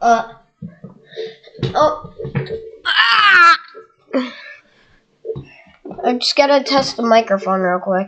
Uh, oh, ah! I just gotta test the microphone real quick.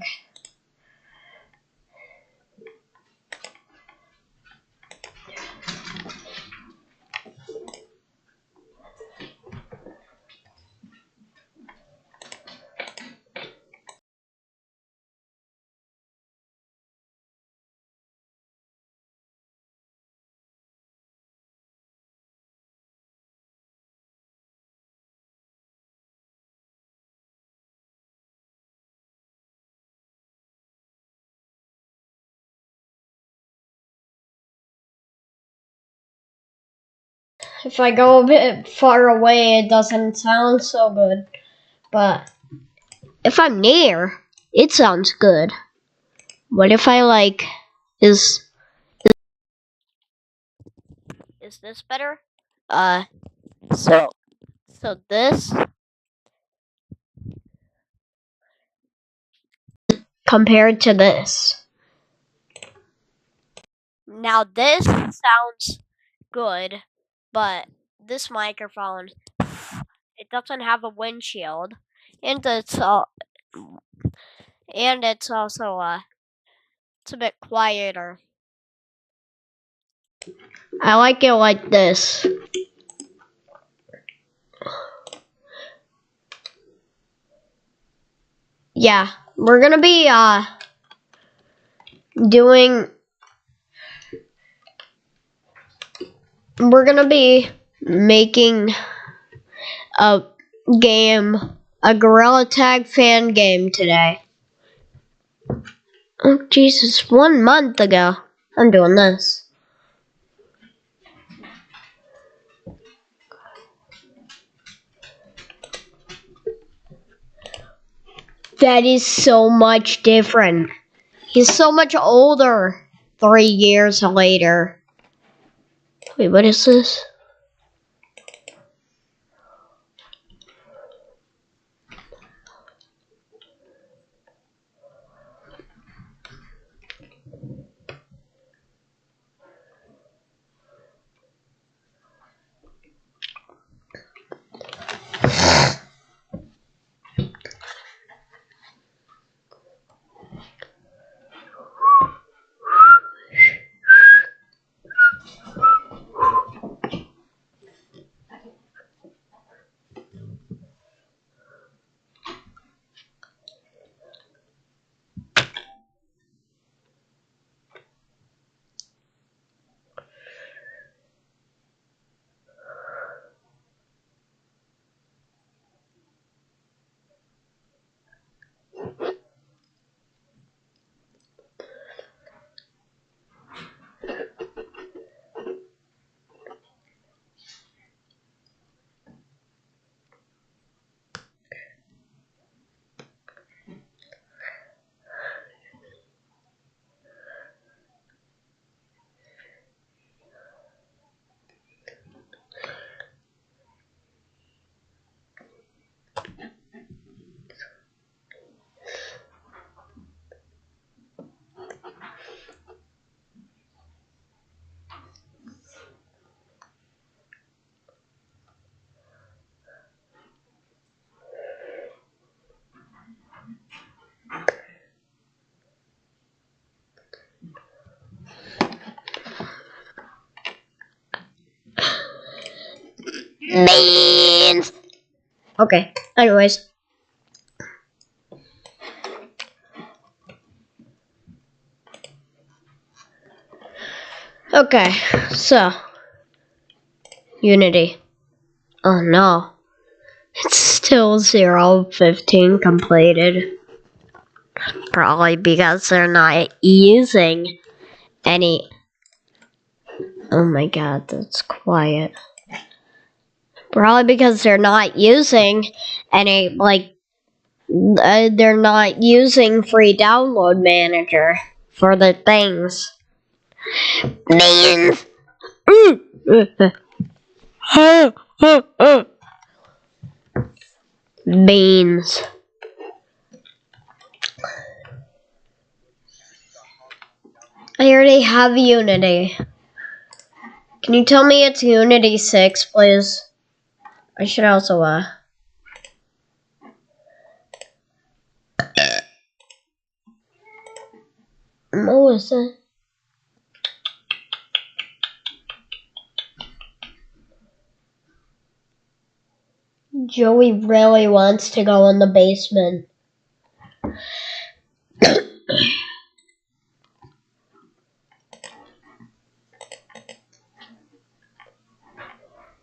If I go a bit far away, it doesn't sound so good. But if I'm near, it sounds good. What if I is this better? So this compared to this. Now this sounds good, but this microphone, it doesn't have a windshield, and it's also it's a bit quieter. I like it like this. Yeah, we're gonna be making a game, a Gorilla Tag fan game today. Oh Jesus, 1 month ago I'm doing this. That is so much different. He's so much older 3 years later. Wait, what is this? Beans. Okay, anyways. Okay, so Unity. Oh no. It's still 0:15 completed. Probably because they're not using any. Oh my god, that's quiet. Probably because they're not using any, they're not using free download manager for the things. Beans. Beans. I already have Unity. Can you tell me it's Unity 6, please? I should also, What was that? Joey really wants to go in the basement.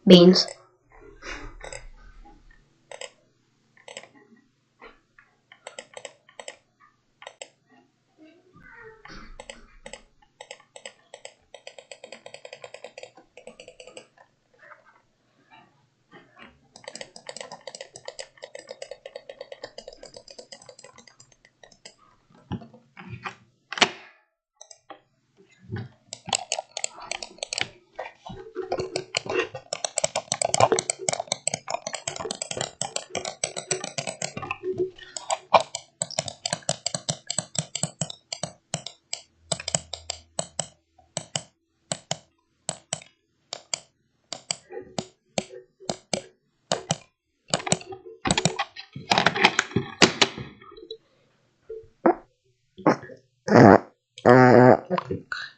Beans.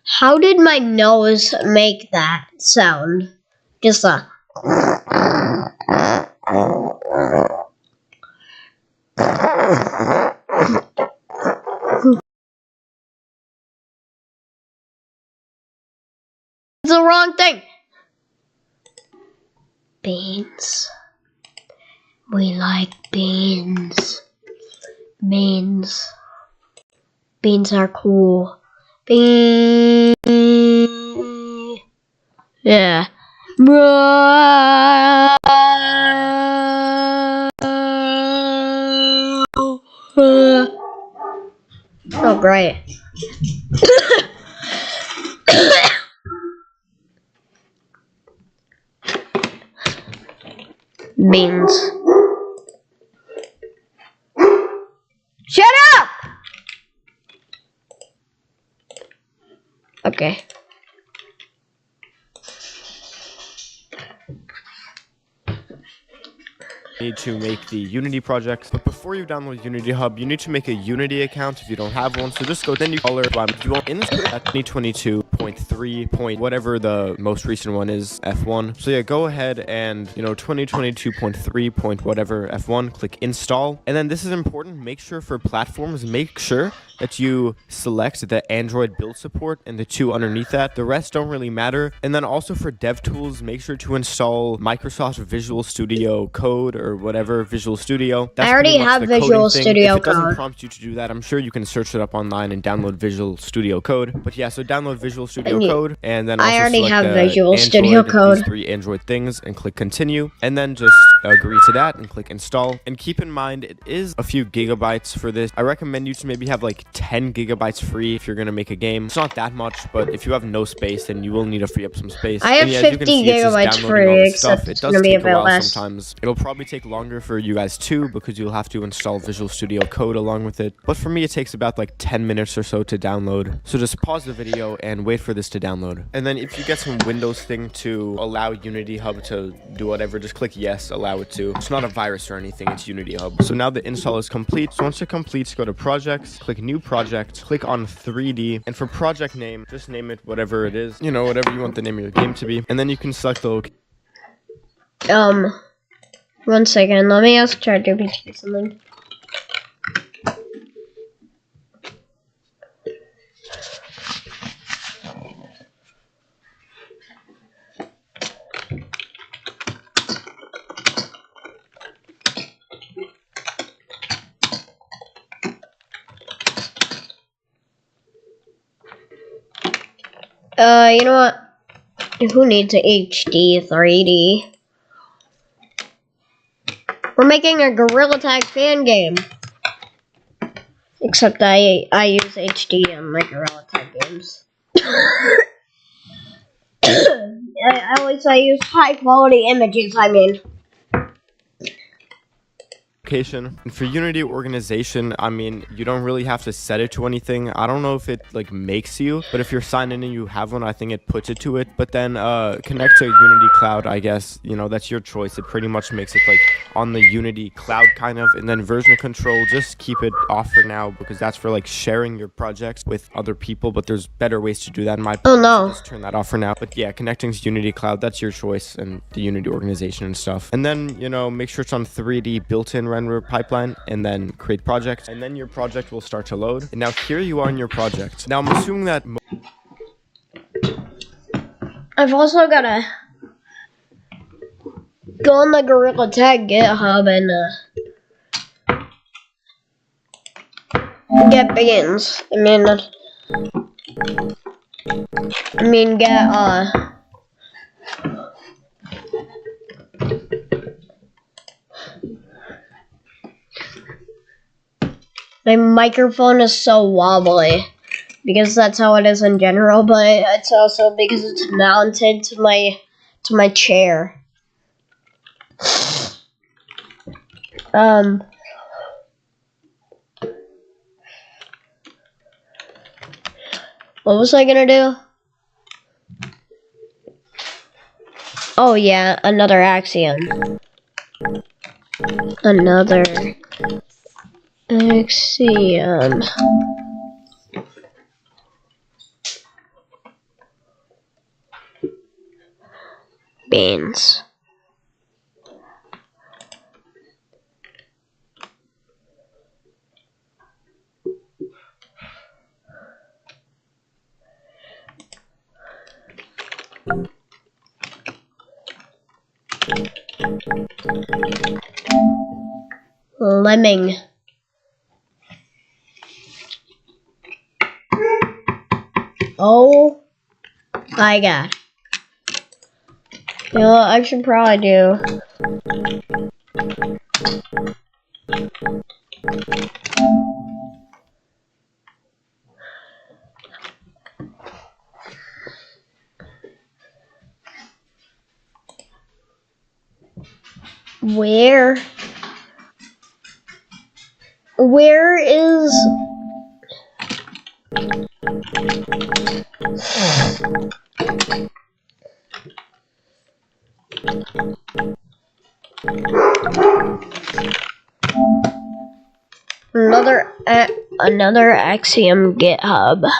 How did my nose make that sound? Just a... It's the wrong thing. Beans. We like beans. Beans. Beans are cool. Beans. Yeah. Oh, great. Beans. Shut up! Okay. Need to make the Unity projects, but before you download Unity Hub, you need to make a Unity account if you don't have one. So just go, then you color you want insert at 2022.3 point whatever the most recent one is, F1. So yeah, go ahead and 2022.3 point whatever F1, click install, and then this is important. Make sure for platforms, make sure that you select the Android build support and the two underneath that. The rest don't really matter. And then also for DevTools, make sure to install Microsoft Visual Studio Code or whatever, Visual Studio. I already have Visual Studio Code. If it doesn't prompt you to do that, I'm sure you can search it up online and download Visual Studio Code. But yeah, so download Visual Studio Code, and then also I already select have Visual Studio Code. These three Android things, and click continue, and then just agree to that and click install. And keep in mind, it is a few gigabytes for this. I recommend you to maybe have like 10 gigabytes free if you're gonna make a game. It's not that much, but if you have no space, then you will need to free up some space. I have 50 gigabytes free, except it's gonna be a bit less. Sometimes it'll probably take longer for you guys too, because you'll have to install Visual Studio Code along with it. But for me, it takes about like 10 minutes or so to download. So just pause the video and wait for this to download. And then if you get some Windows thing to allow Unity Hub to do whatever, just click yes, allow it to. It's not a virus or anything, it's Unity Hub. So now the install is complete. So once it completes, go to projects, click new project, click on 3D, and for project name, just name it whatever it is, whatever you want the name of your game to be. And then you can select the location. 1 second, let me ask ChatGPT something. You know what? Who needs a HD 3D? We're making a Gorilla Tag fan game. Except I use HD on my Gorilla Tag games. I use high quality images, I mean. location. And for Unity organization, I mean, you don't really have to set it to anything. I don't know if it like makes you, but if you're signed in and you have one, I think it puts it to it. But then connect to Unity Cloud, I guess, you know, that's your choice. It pretty much makes it like on the Unity Cloud kind of. And then version control, just keep it off for now because that's for like sharing your projects with other people, but there's better ways to do that in my opinion. Oh no. So just turn that off for now. But yeah, connecting to Unity Cloud, that's your choice, and the Unity organization and stuff. And then, you know, make sure it's on 3D built-in render pipeline, and then create project, and then your project will start to load. And now here you are in your project. Now I'm assuming that I've also gotta go on the Gorilla Tag GitHub and get beans. Get my microphone is so wobbly because that's how it is in general, but it's also because it's mounted to my chair. What was I gonna do? Oh yeah, another axiom. Another axiom. Beans. Lemming. Oh my god. You know what I should probably do? Where is another axiom GitHub?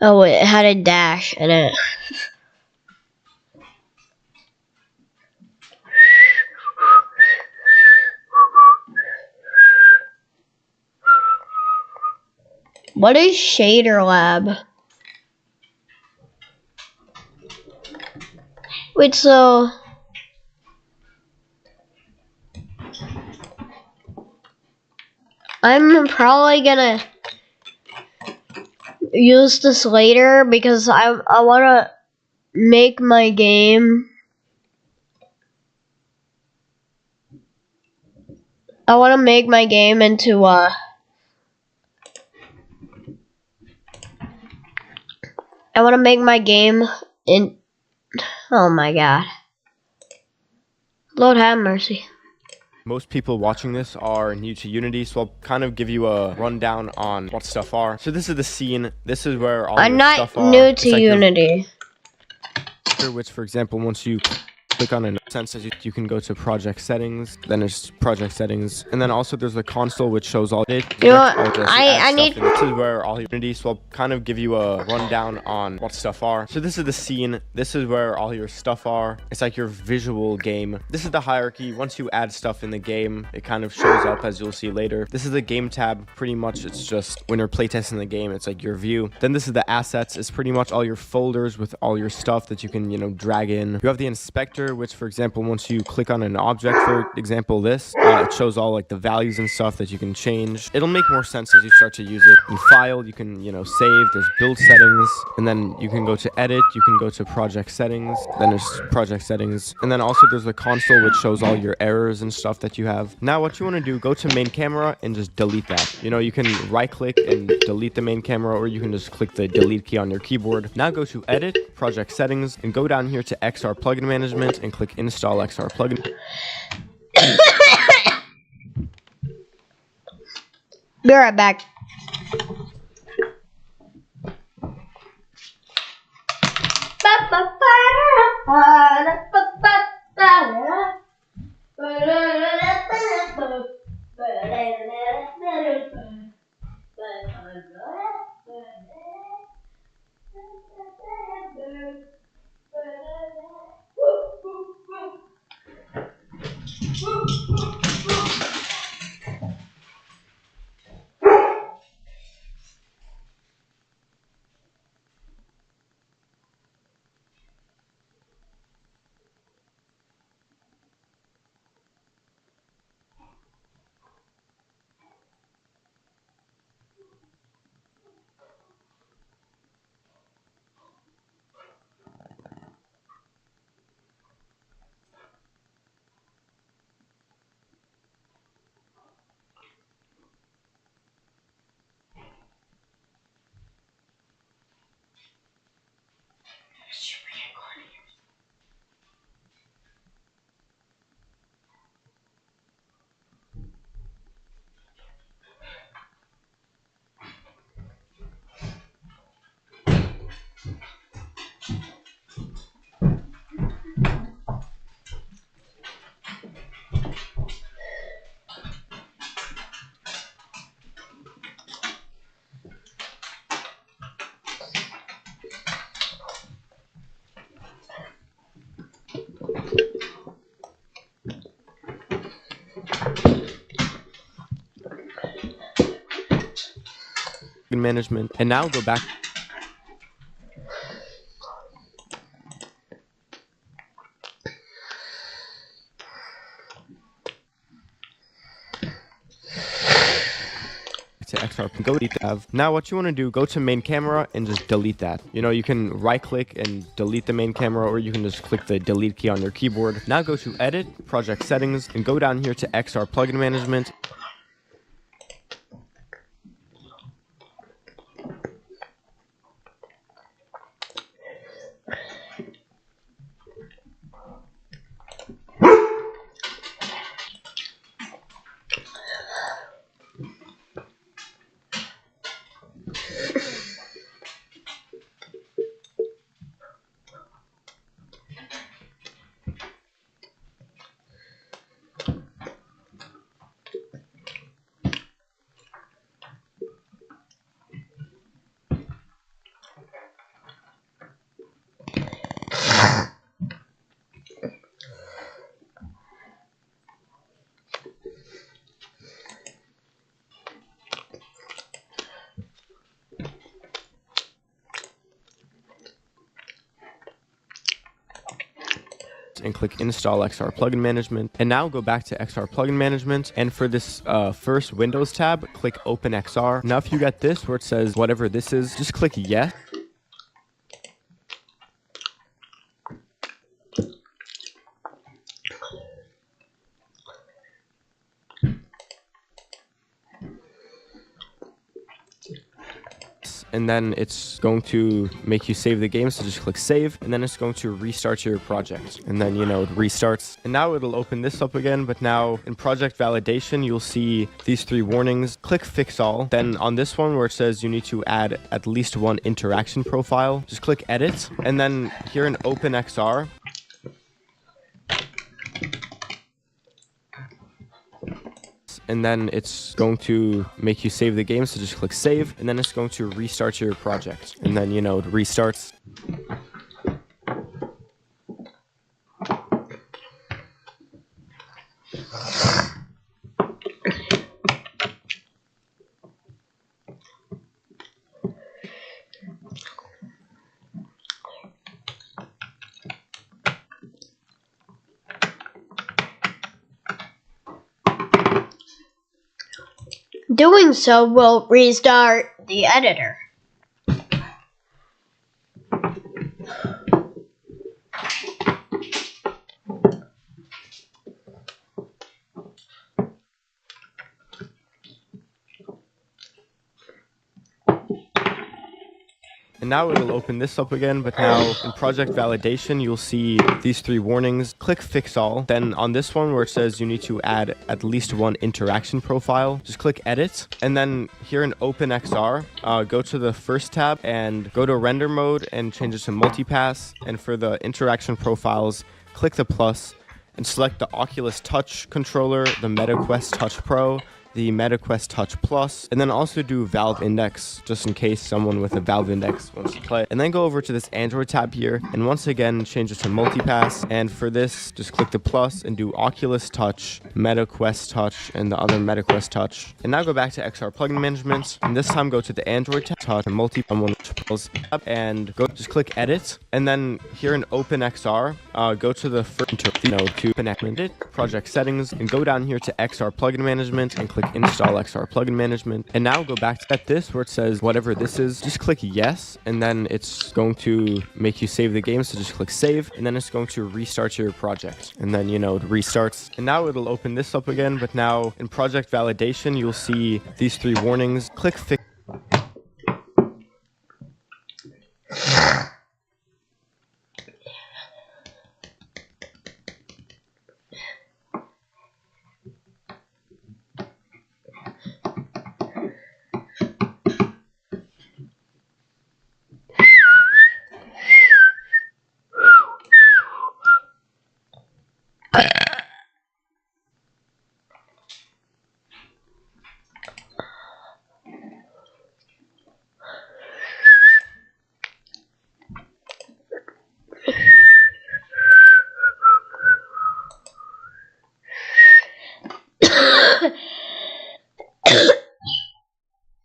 Oh, it had a dash in it. What is Shader Lab? Wait, so I'm probably gonna use this later because I wanna make my game. I wanna make my game into I want to make my game in. Oh my god. Lord have mercy. most people watching this are new to Unity, so I'll kind of give you a rundown on what stuff are. So this is the scene. This is where all your stuff are. I'm not new to Unity. Which, for example, once you click on a sense that you can go to project settings, then there's project settings, and then also there's the console which shows all it. You know what? I need. This is where all Unity, so I'll kind of give you a rundown on what stuff are. So this is the scene. This is where all your stuff are. It's like your visual game. This is the hierarchy. Once you add stuff in the game, it kind of shows up as you'll see later. This is the game tab. Pretty much, it's just when you're playtesting the game, it's like your view. Then this is the assets. It's pretty much all your folders with all your stuff that you can, drag in. You have the inspector, which, for example, once you click on an object, for example this, it shows all like the values and stuff that you can change. It'll make more sense as you start to use it. In file, you can save. There's build settings, and then you can go to edit. You can go to project settings. Then there's project settings, and then also there's the console which shows all your errors and stuff that you have. Now what you want to do, go to main camera and just delete that. You can right click and delete the main camera, or you can just click the delete key on your keyboard. Now go to edit, project settings, and go down here to XR plugin management and click install XR plugin. Be right back. Management, and now go back to XR. Go delete that. Now what you want to do, go to main camera and just delete that. You know, you can right click and delete the main camera, or you can just click the delete key on your keyboard. Now go to edit, project settings, and go down here to XR plugin management. And click install XR plugin management, and now go back to XR plugin management, and for this first Windows tab, click open XR. Now if you get this where it says whatever this is, just click yes. And then it's going to make you save the game, so just click save, and then it's going to restart your project, and then, you know, it restarts, and now it'll open this up again. But now in project validation, you'll see these 3 warnings. Click fix all. Then on this one where it says you need to add at least 1 interaction profile, just click edit, and then here in open XR, and then it's going to make you save the game, so just click save, and then it's going to restart your project, and then, you know, it restarts. Doing so will restart the editor. And now it'll open this up again, but now in project validation, you'll see these 3 warnings. Click fix all. Then on this one where it says you need to add at least 1 interaction profile, just click edit. And then here in OpenXR, go to the first tab and go to render mode and change it to multipass. And for the interaction profiles, click the plus and select the Oculus Touch controller, the MetaQuest Touch Pro, the MetaQuest Touch Plus, and then also do Valve Index, just in case someone with a Valve Index wants to play. And then go over to this Android tab here, and once again, change it to multipass. And for this, just click the plus and do Oculus Touch, MetaQuest Touch, and the other MetaQuest Touch. And now go back to XR plugin management, and this time go to the Android tab, touch, and tab, and go just click edit. And then here in OpenXR, go to the first node to connect it, project settings, and go down here to XR plugin management and click install XR plugin management. And now go back to this where it says whatever this is, just click yes, and then it's going to make you save the game, so just click save, and then it's going to restart your project, and then it restarts. And now it'll open this up again, but now in project validation you'll see these 3 warnings. Click fix.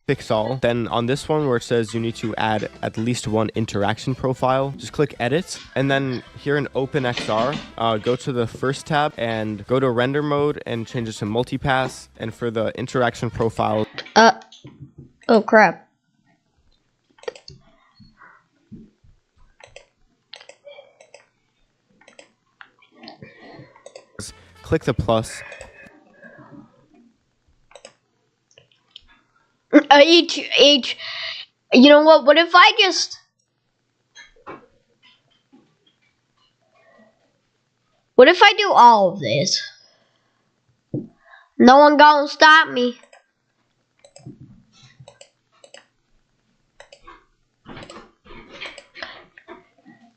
Fix all. Then on this one where it says you need to add at least 1 interaction profile, just click edit. And then here in OpenXR, go to the first tab and go to render mode and change it to multipass. And for the interaction profile, oh crap. click the plus. You know what? What if I just... What if I do all of this? No one gonna stop me.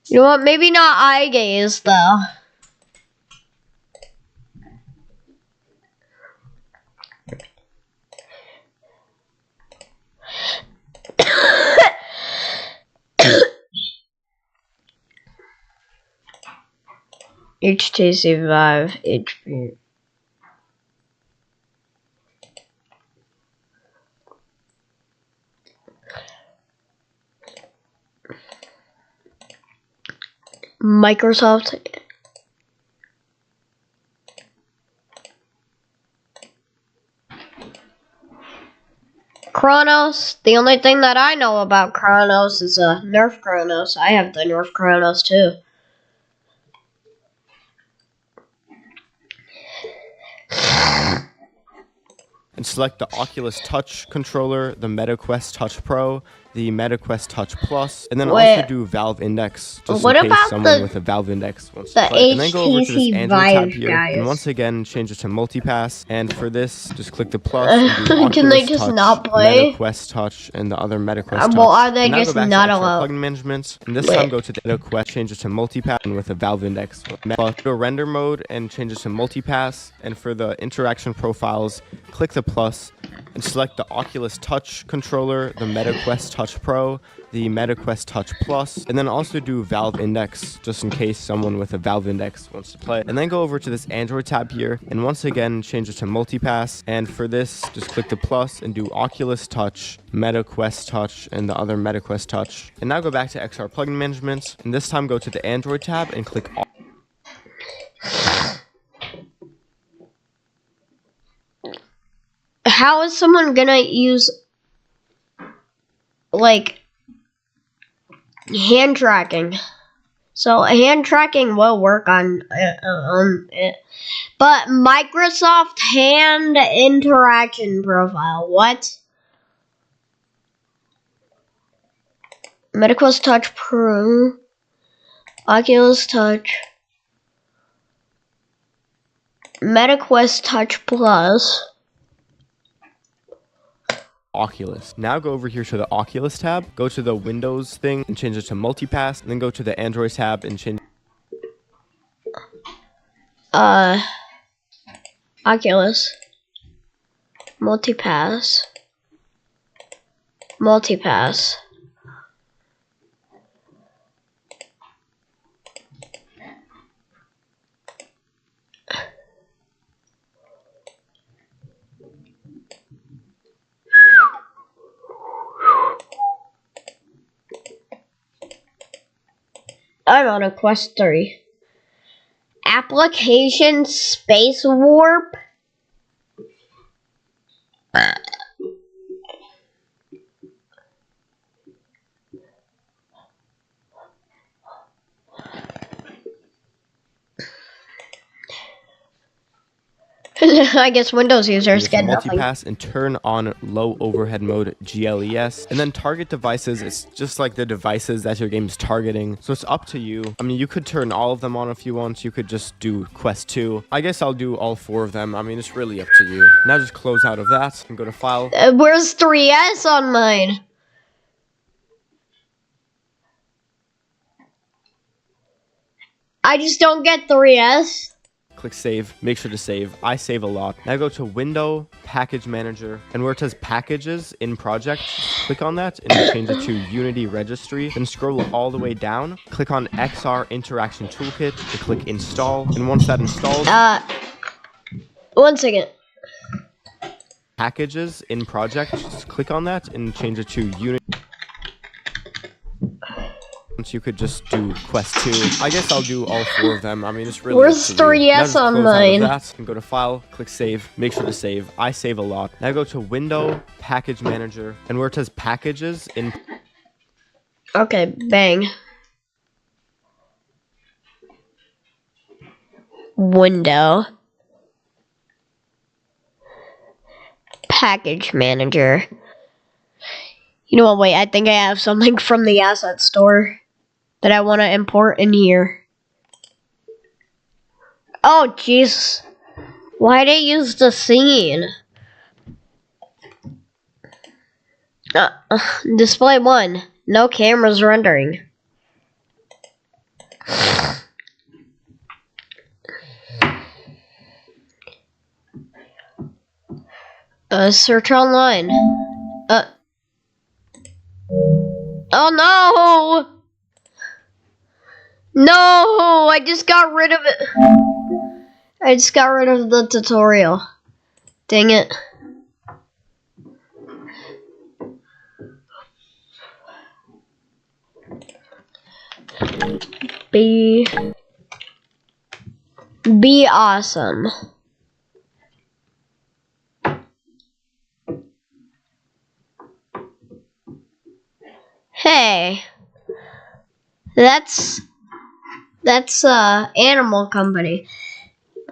You know what? Maybe not eye gaze though. HTC Vive HP. Microsoft. Chronos. The only thing that I know about Chronos is Nerf Chronos. I have the Nerf Chronos too. And select the Oculus Touch controller, the MetaQuest Touch Pro, the MetaQuest Touch Plus, and then also do Valve Index, just in case someone with a Valve Index wants to play. And then go over to this Android tab here, and once again change it to multipass. And for this, just click the plus. And do Can they just Touch, not play? MetaQuest Touch, and the other MetaQuest Touch. Well, are they and just not allowed? Plugin management, and this time go to the MetaQuest, change it to multipass, and with a Valve Index. Go to render mode and change it to multipass. And for the interaction profiles, click the plus and select the Oculus Touch controller, the MetaQuest Touch Pro, the MetaQuest Touch Plus, and then also do Valve Index, just in case someone with a Valve Index wants to play. And then go over to this Android tab here, and once again change it to multipass. And for this, just click the plus and do Oculus Touch, MetaQuest Touch, and the other MetaQuest Touch. And now go back to XR plugin management, and this time go to the Android tab and click How is someone gonna use like hand tracking? So hand tracking will work on it, but Microsoft hand interaction profile. What? MetaQuest Touch Pro, Oculus Touch, MetaQuest Touch Plus. Oculus. Now go over here to the Oculus tab, go to the Windows thing and change it to multipass, and then go to the Android tab and change Oculus, multipass. I'm on a Quest 3. Application Space Warp. I guess Windows users get nothing. Multipass and turn on low overhead mode GLES, and then target devices. It's just like the devices that your game is targeting, so it's up to you. I mean, you could turn all of them on if you want. You could just do Quest 2. I guess I'll do all 4 of them. I mean, it's really up to you. Now just close out of that and go to File. Where's 3S on mine? I just don't get 3S. Click Save. Make sure to save. I save a lot. Now go to Window, Package Manager, and where it says Packages in Project, click on that and change it to Unity Registry. Then scroll all the way down. Click on XR Interaction Toolkit and click Install. And once that installs, 1 second. Packages in Project, just click on that and change it to Unity. You could just do Quest 2. I guess I'll do all 4 of them. I mean, it's really Where's 3S on mine? And go to File, click Save. Make sure to save. I save a lot. Now go to Window, Package Manager, and where it says Packages in... Okay, bang. Window. Package Manager. You know what, wait, I think I have something from the asset store that I want to import in here. Oh, jeez. Why'd I use the scene? Display 1. No cameras rendering. Search online. Oh no! No! I just got rid of it. I just got rid of the tutorial. Dang it. Be awesome. Hey, that's Animal Company.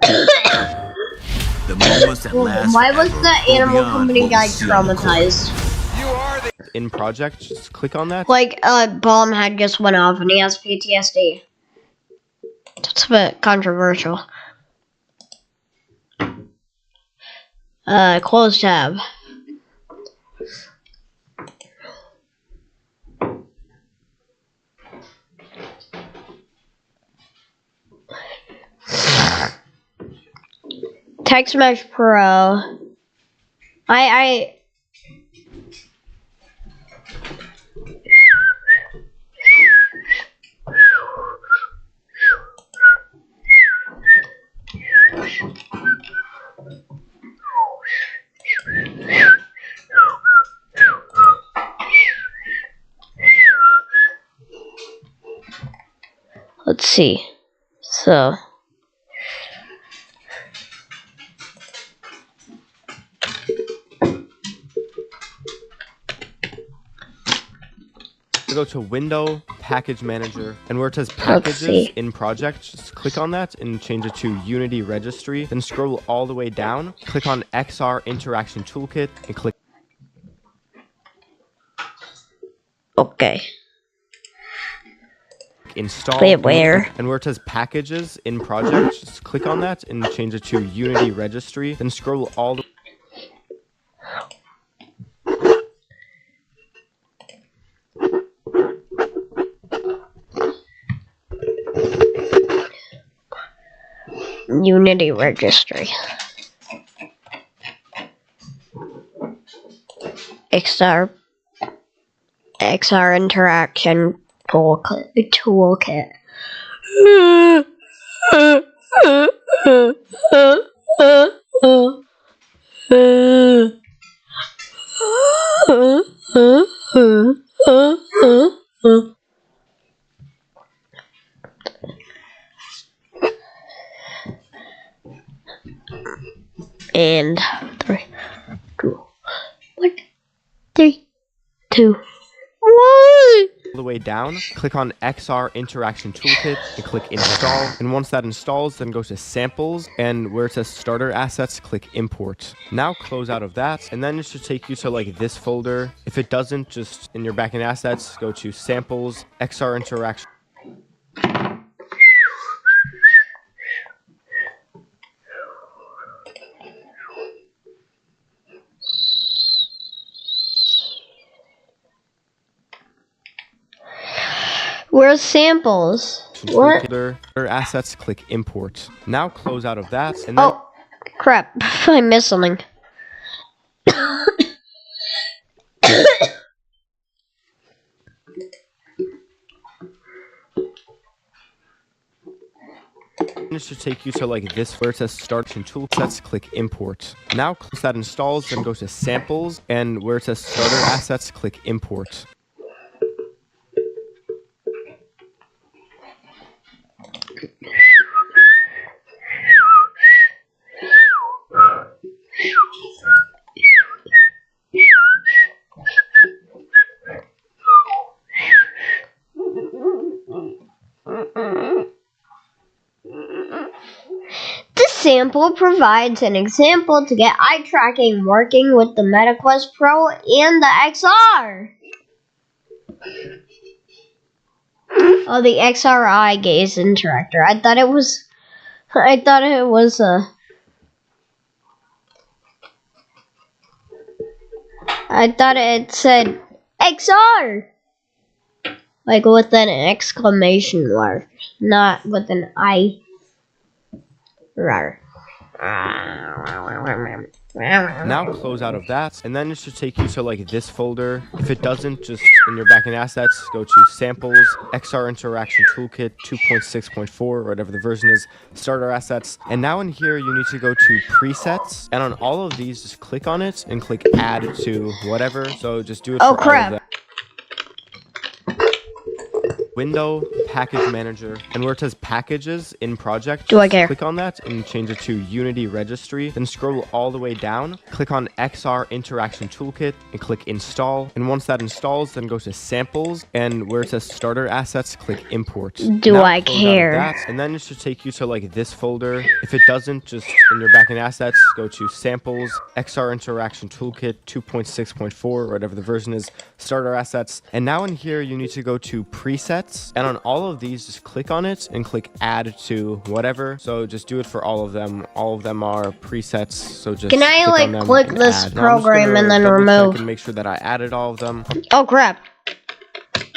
The moments that last Why was the forever go Animal beyond Company what we guy see on the court. traumatized? In Project, just click on that. Like a bomb had just went off and he has PTSD. That's a bit controversial. Close tab. Text Mesh Pro. Let's see. So. Go to Window, Package Manager, and where it says Packages in Project, just click on that and change it to Unity Registry. Then scroll all the way down, click on XR Interaction Toolkit, and click. Okay. click install. Wait, where? And where it says packages in project, just click on that and change it to Unity registry. Then scroll all the Unity registry. XR interaction toolkit. And 3, 2, 1, 3, 2, 1. all the way down, click on XR Interaction Toolkit and click Install. And once that installs, then go to Samples, and where it says Starter Assets, click Import. Now close out of that, and then it should take you to like this folder. If it doesn't, just in your backend assets, go to Samples, XR Interaction. Where's samples? What? Folder, assets, click Import. Now close out of that, and then Oh, crap. I missed something. it should take you to like this where it says Start and Toolsets, click Import. Now once that installs, then go to Samples, and where it says Starter Assets, click Import. This sample provides an example to get eye tracking working with the MetaQuest Pro and the XR. Oh, the XR eye gaze interactor. I thought it was I thought it said XR. Like with an exclamation mark, not with an I. Rar. Now close out of that, and then it should take you to like this folder. If it doesn't, just in your backend assets, go to Samples, XR Interaction Toolkit 2.6.4, whatever the version is, Starter Assets. And now in here, you need to go to Presets, and on all of these, just click on it and click Add to whatever. So just do it for all of them. Window, Package Manager, and where it says Packages in Project, Do I care? click on that and change it to Unity Registry. Then scroll all the way down, click on XR Interaction Toolkit, and click Install. And once that installs, then go to Samples, and where it says Starter Assets, click Import. Do Now I close out of care? that, and then it should take you to like this folder. If it doesn't, just in your backend assets, go to Samples, XR Interaction Toolkit 2.6.4, whatever the version is, Starter Assets. And now in here, you need to go to Presets. And on all of these, just click on it and click Add to whatever. So just do it for all of them. All of them are presets. So just Can I, click like, on them click and this add. Now I'm just program gonna and then double check remove? and make sure that I added all of them. Oh crap.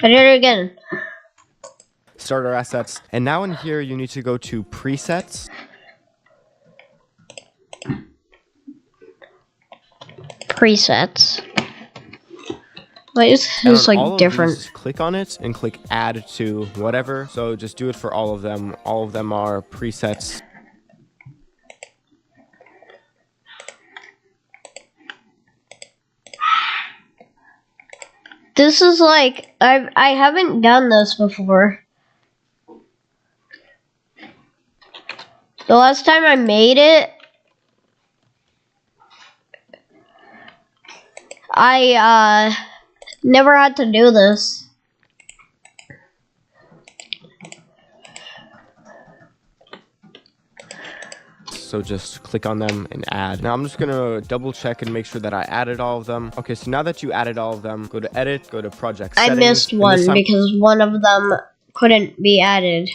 I did it again. Starter assets. And now in here, you need to go to presets. Presets. Wait, is And this on all like of different? these, just click on it and click Add to whatever. So just do it for all of them. All of them are presets. This is like I haven't done this before. The last time I made it, I never had to do this. So just click on them and add. Now I'm just gonna double check and make sure that I added all of them. Okay, so now that you added all of them, go to edit, go to project I settings. missed and one this time- because one of them couldn't be added.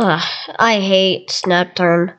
Ugh, I hate snap turn.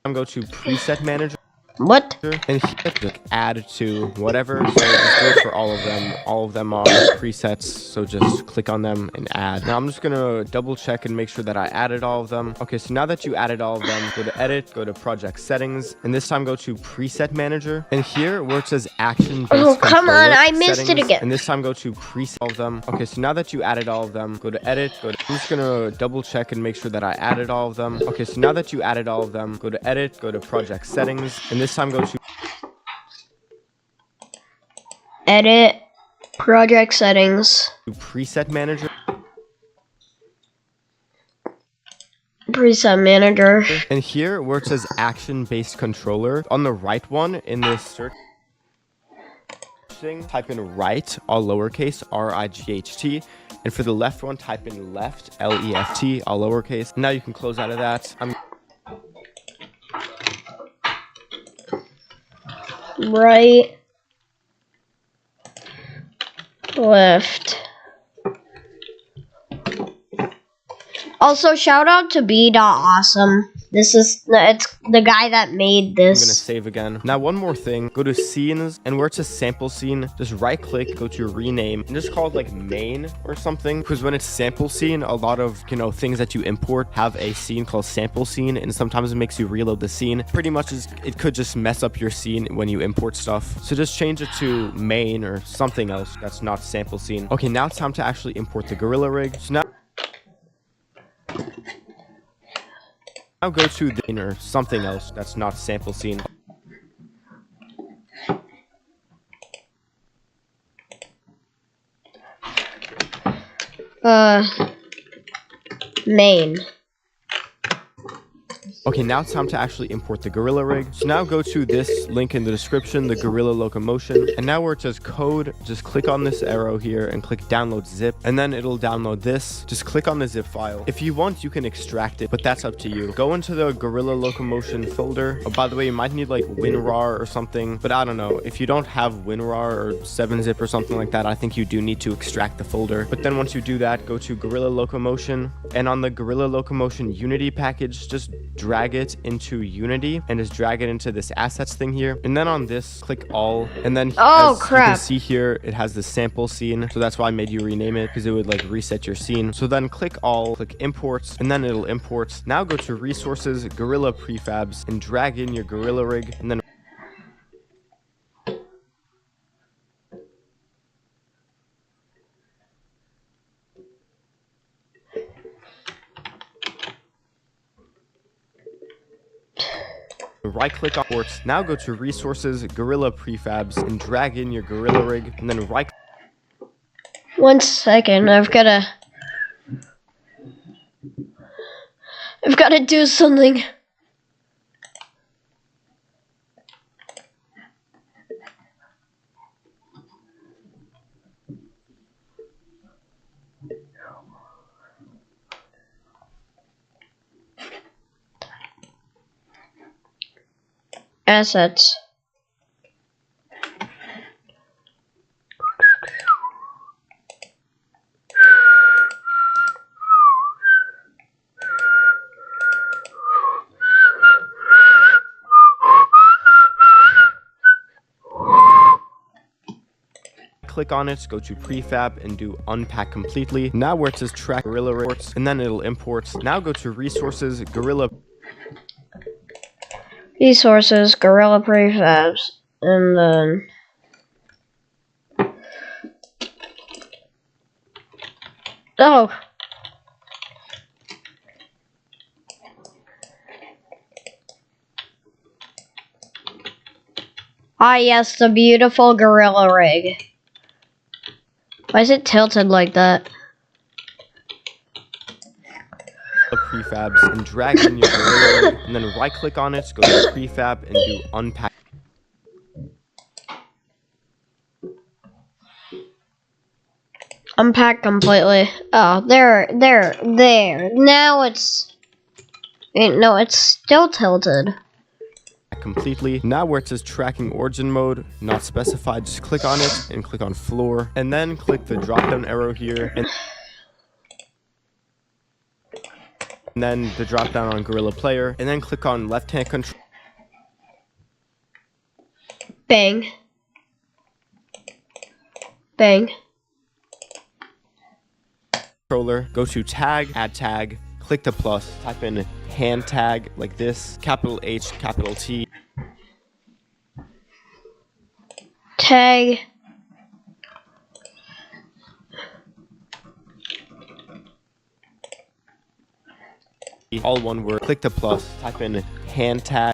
I'm go to preset manager. What? And here, add to whatever. So just do it for all of them. All of them are presets. So just click on them and add. Now I'm just gonna double check and make sure that I added all of them. Okay, so now that you added all of them, go to edit, go to project settings, and this time go to preset manager. And here where it says action. Oh, come on, I missed it again. And this time go to preset all of them. Okay, so now that you added all of them, go to edit, I'm just gonna double check and make sure that I added all of them. Okay, so now that you added all of them, go to edit, go to project settings, and this time go to edit, project settings, preset manager. Preset manager. And here where it says action based controller, on the right one in this search thing, type in right, all lowercase, RIGHT. And for the left one, type in left, LEFT, all lowercase. Now you can close out of that. Right, left. Also, shout out to B.Awesome. It's the guy that made this. I'm gonna save again. Now one more thing, go to scenes, and where it says sample scene, just right click, go to rename, and just call it like main or something, because when it's sample scene, a lot of, you know, things that you import have a scene called sample scene, and sometimes it makes you reload the scene. Pretty much it could just mess up your scene when you import stuff. So just change it to main or something else that's not sample scene. Okay, now it's time to actually import the Gorilla Rig. So now go to the or something else that's not sample scene. Main. Okay, now it's time to actually import the Gorilla Rig. So now go to this link in the description, the Gorilla Locomotion. And now where it says code, just click on this arrow here and click download zip. And then it'll download this. Just click on the zip file. If you want, you can extract it, but that's up to you. Go into the Gorilla Locomotion folder. Oh, by the way, you might need like WinRAR or something, but I don't know. If you don't have WinRAR or 7-zip or something like that, I think you do need to extract the folder. But then once you do that, go to Gorilla Locomotion. And on the Gorilla Locomotion Unity package, just drag it into Unity and just drag it into this assets thing here. And then on this, click all. And then oh, as crap. you can see here, it has the sample scene. So that's why I made you rename it, because it would like reset your scene. So then click all, click imports, and then it'll import. Now go to resources, Gorilla Prefabs, and drag in your Gorilla Rig. And then right click on ports. Now go to resources, Gorilla Prefabs, and drag in your Gorilla Rig, and then right. 1 second, I've gotta do something. Assets. Click on it, go to prefab and do unpack completely. Now where it says track Gorilla reports, and then it'll import. Now go to resources, Gorilla Resources, Gorilla Prefabs, and then oh. Ah, yes, the beautiful Gorilla Rig. Why is it tilted like that? the prefabs and drag in your Gorilla Rig, and then right click on it, go to prefab and do unpack. Unpack completely. Oh, there. Now it's... Wait, no, it's still tilted. Completely. Now where it says tracking origin mode, not specified, just click on it and click on floor, and then click the drop down arrow here, and then the drop down on Gorilla Player, and then click on left hand Bang. Bang. controller, go to tag, add tag, click the plus, type in hand tag like this, capital H, capital T. Tag. All one word, click the plus, type in hand tag.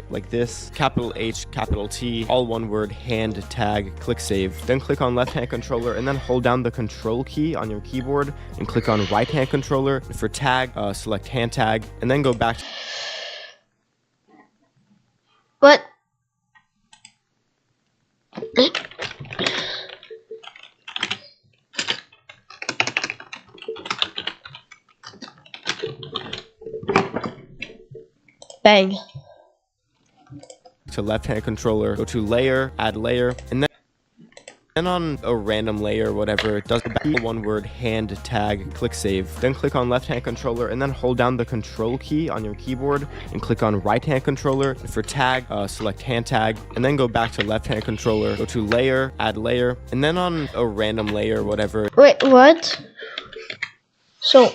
Like this, capital H, capital T, all one word, hand tag, click save. Then click on left hand controller and then hold down the control key on your keyboard and click on right hand controller. For tag, select hand tag, and then go back to What? Bang. left hand controller, go to layer, add layer, and then on a random layer, whatever, it does one word, hand tag, click save. Then click on left hand controller and then hold down the control key on your keyboard and click on right hand controller. For tag, select hand tag, and then go back to left hand controller, go to layer, add layer, and then on a random layer, whatever. Wait, what? So...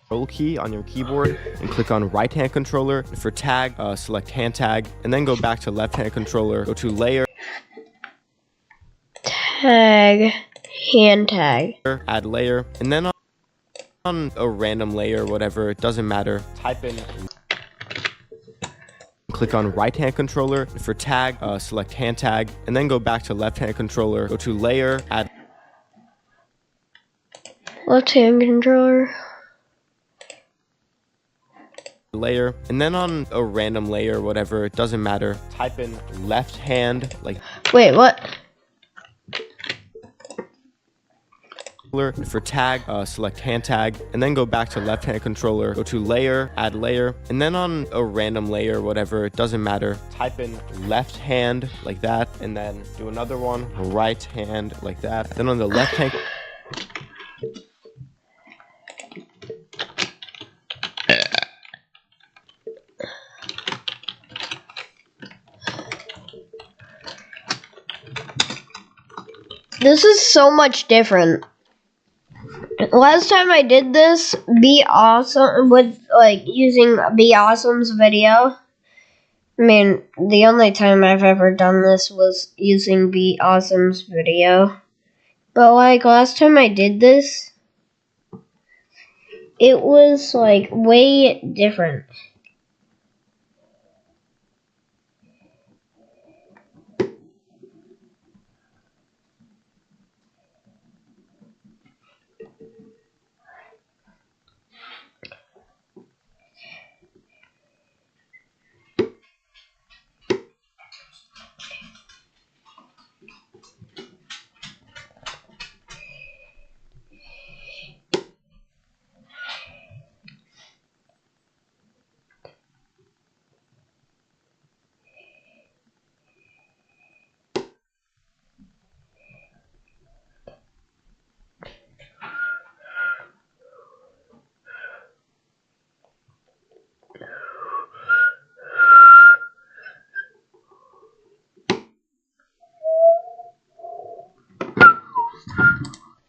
Control key on your keyboard and click on right hand controller. For tag, select hand tag, and then go back to left hand controller, go to layer, tag, hand tag, add layer, and then on a random layer, whatever, it doesn't matter, type in, click on right hand controller. For tag, select hand tag, and then go back to left hand controller, go to layer, add left hand controller, layer, and then on a random layer, whatever, it doesn't matter, type in left hand, like, wait, what? for tag, select hand tag, and then go back to left hand controller, go to layer, add layer, and then on a random layer, whatever, it doesn't matter, type in left hand like that, and then do another one, right hand like that. Then on the left hand This is so much different. Last time I did this, Be Awesome, with, like, using Be Awesome's video. I mean, the only time I've ever done this was using Be Awesome's video. But, like, last time I did this, it was, like, way different.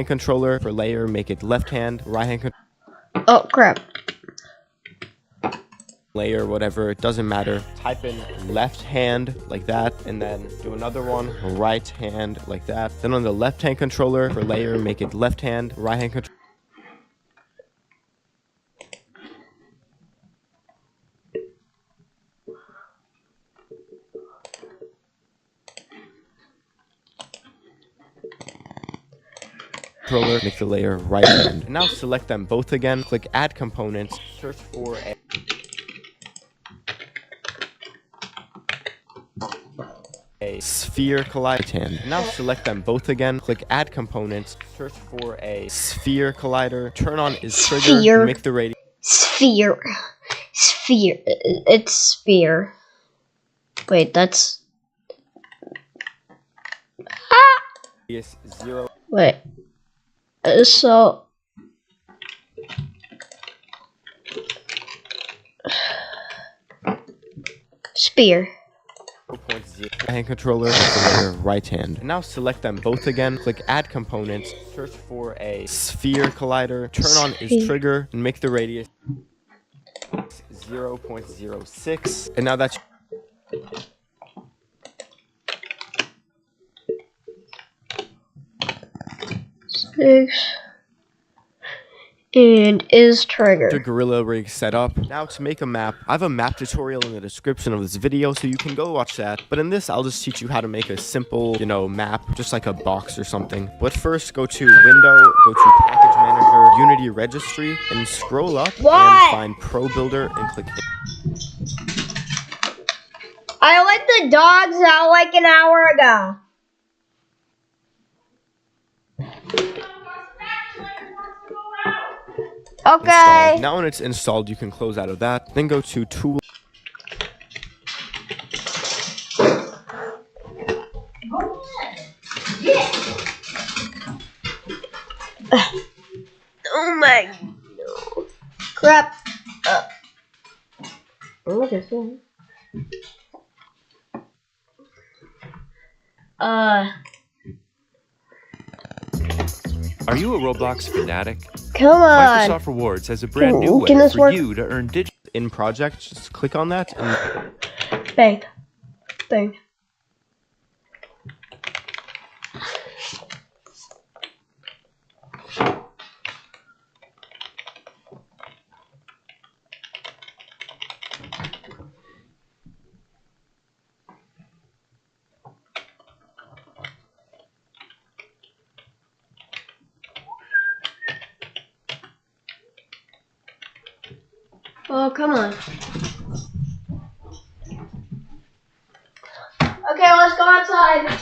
controller. For layer, make it left hand, right hand Oh, crap. layer, whatever, it doesn't matter, type in left hand like that, and then do another one, right hand like that. Then on the left hand controller, for layer, make it left hand, right hand controller. controller, make the layer right hand. And now select them both again, click add components, search for a sphere collider hand. Now select them both again, click add components, search for a sphere collider, turn on is trigger, Sphere. make the radius Sphere. Sphere. It's sphere. Wait, that's... Ah! 0. Wait. So... Sphere. 0.0. Hand controller with the layer right hand. And now select them both again, click add components, search for a sphere collider, turn on is Sphere. trigger, and make the radius 0.06. And now that's 6. And is the trigger. Gorilla Rig set up. Now to make a map, I have a map tutorial in the description of this video, so you can go watch that. But in this, I'll just teach you how to make a simple, map, just like a box or something. But first, go to Window, go to Package Manager, Unity Registry, and scroll up What? and find Pro Builder and click I let the dogs out like an hour ago. Okay. Install. Now when it's installed, you can close out of that. Then go to Tool. Oh my no. Crap. What is it? Are you a Roblox fanatic? Come on. Microsoft Rewards has a brand new way Can this for work? you to earn digital. In project, just click on that and Bang. Bang. Oh, come on. Okay, let's go outside.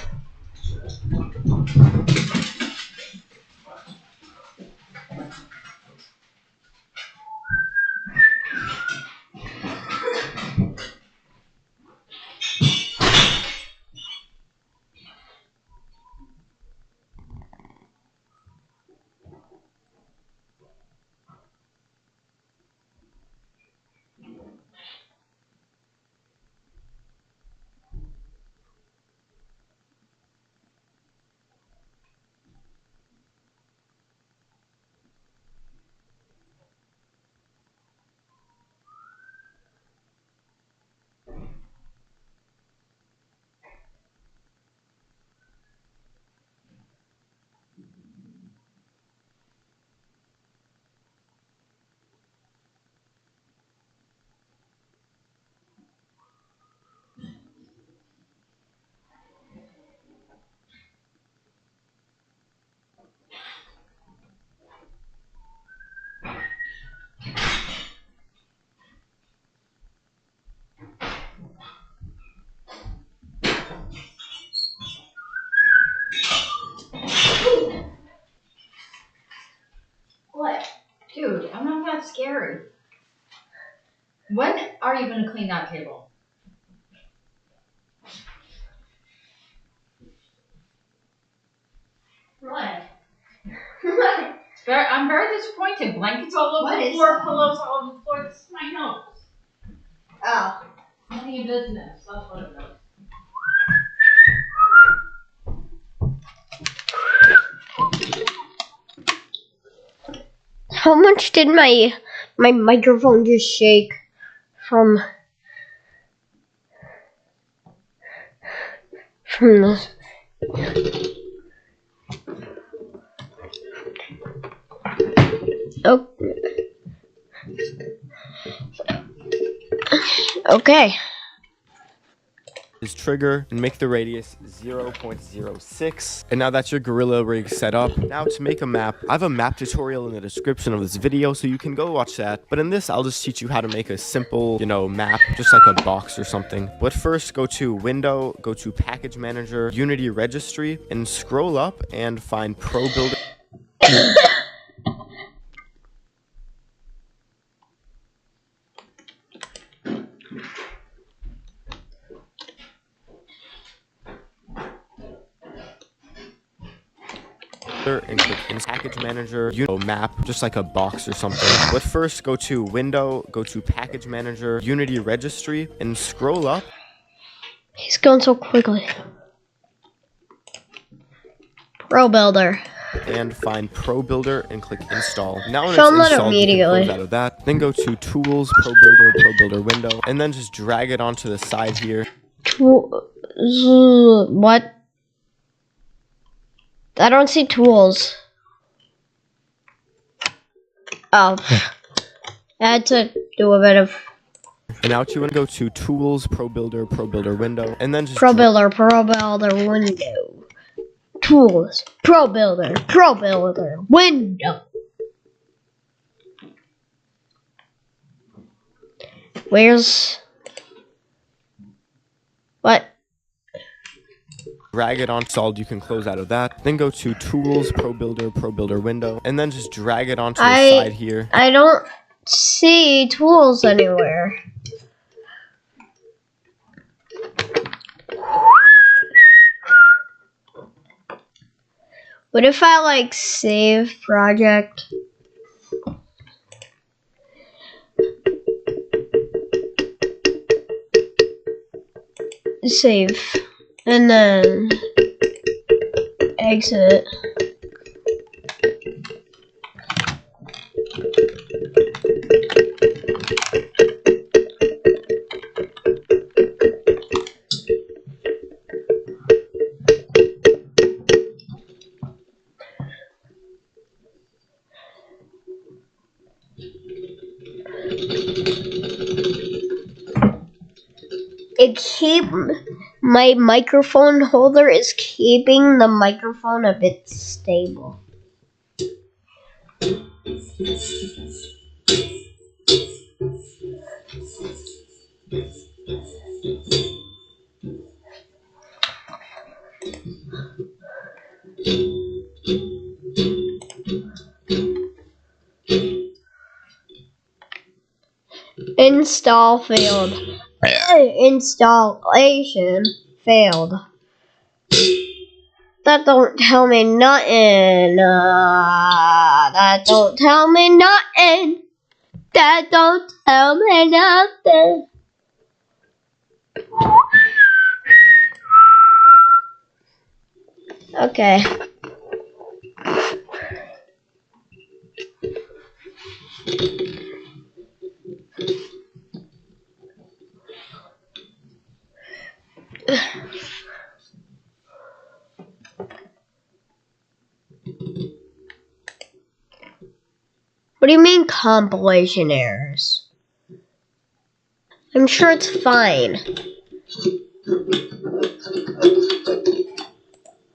What? Dude, I'm not that scary. When are you gonna clean that table? What? What? I'm very disappointed. Blankets all over What the is floor, that? pillows all over the floor. This is my nose. Oh. None of your business. That's what it is. How much did my microphone just shake from this? Oh. Okay. is trigger and make the radius 0.06. And now that's your Gorilla Rig set up. Now to make a map, I have a map tutorial in the description of this video, so you can go watch that. But in this, I'll just teach you how to make a simple, map, just like a box or something. But first, go to Window, go to Package Manager, Unity Registry, and scroll up and find Pro Builder. And click in Package Manager, map, just like a box or something. But first, go to Window, go to Package Manager, Unity Registry, and scroll up. He's going so quickly. Pro Builder. And find Pro Builder and click Install. Now when it's Download installed, you can immediately. close out of that. Then go to Tools, Pro Builder window, and then just drag it onto the side here. What? I don't see tools. Oh. I had to do a bit of And now you want to go to Tools, Pro Builder window, and then just Pro Builder window. Tools, Pro Builder window. Where's what? drag it on installed, you can close out of that. Then go to Tools, Pro Builder window, and then just drag it onto the side here. I don't see tools anywhere. What if I save project? Save. And then exit. My microphone holder is keeping the microphone a bit stable. Install failed. Installation failed. That don't tell me nothing. That don't tell me nothing. That don't tell me nothing. Okay. What do you mean compilation errors? I'm sure it's fine.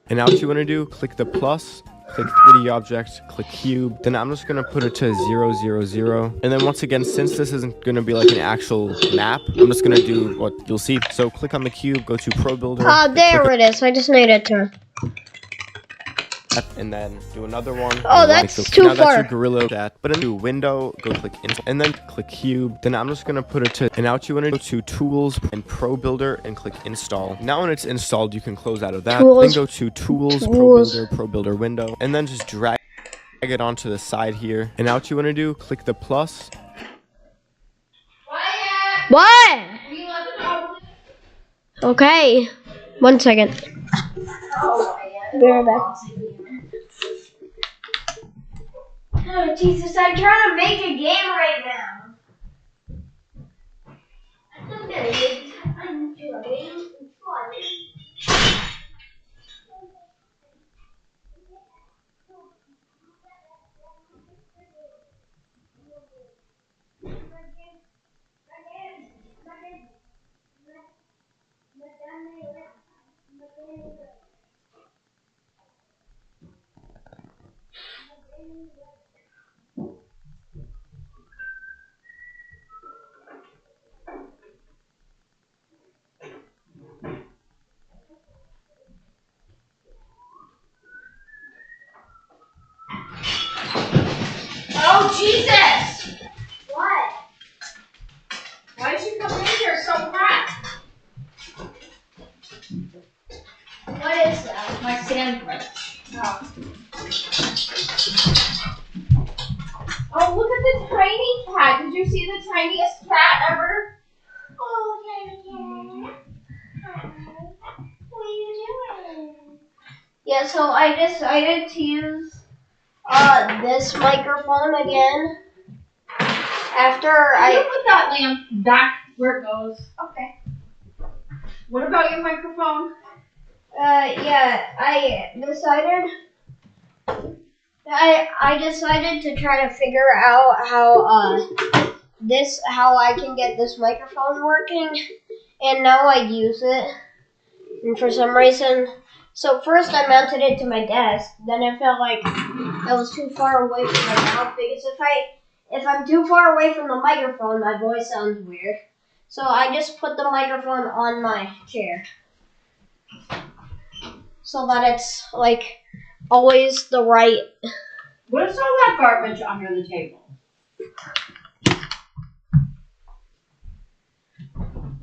And now what you want to do, click the plus, click 3D object, click cube. Then I'm just going to put it to 0, 0, 0. And then once again, since this isn't going to be an actual map, I'm just going to do what you'll see. So click on the cube, go to Pro Builder. Oh, there it is. I just needed to. And then do another one. Oh, that's too now far. That's your Gorilla chat. But into Window, go click and then click Cube. Then I'm just gonna put it to. And now what you want to go to Tools and Pro Builder and click Install. Now when it's installed, you can close out of that. Tools. Then go to Tools, Pro Builder window, and then just drag it onto the side here. And now what you want to do, click the plus. What? Okay. 1 second. Be right back. Oh, Jesus, I'm trying to make a game right now. I'm doing fun. Oh, Jesus! What? Why did you come in here so hot? What is that? My sandwich. Oh, look at the tiny cat. Did you see the tiniest cat ever? Oh, tiny cat. Hi. What are you doing? Yeah, so I decided to use this microphone again. After Can you I put that lamp back where it goes? okay. What about your microphone? Yeah, I decided to try to figure out how I can get this microphone working, and now I use it. And for some reason, so first I mounted it to my desk. Then I felt like I was too far away from my mouth because if I'm too far away from the microphone, my voice sounds weird. So I just put the microphone on my chair, so that it's like always the right. What is all that garbage under the table?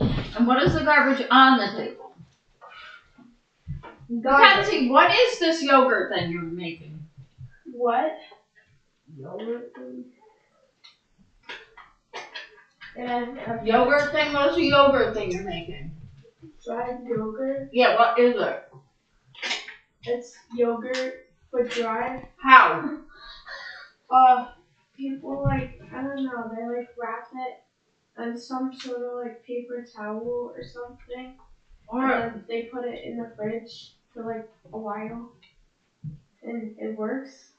And what is the garbage on the table? Patsy, what is this yogurt thing you're making? What? Yogurt thing? Yogurt thing? What's the yogurt thing you're making? Dried yogurt. Yeah, what is it? It's yogurt but dry. How? People I don't know, they wrap it in some sort of paper towel or something. Or And then they put it in the fridge for a while. And it works.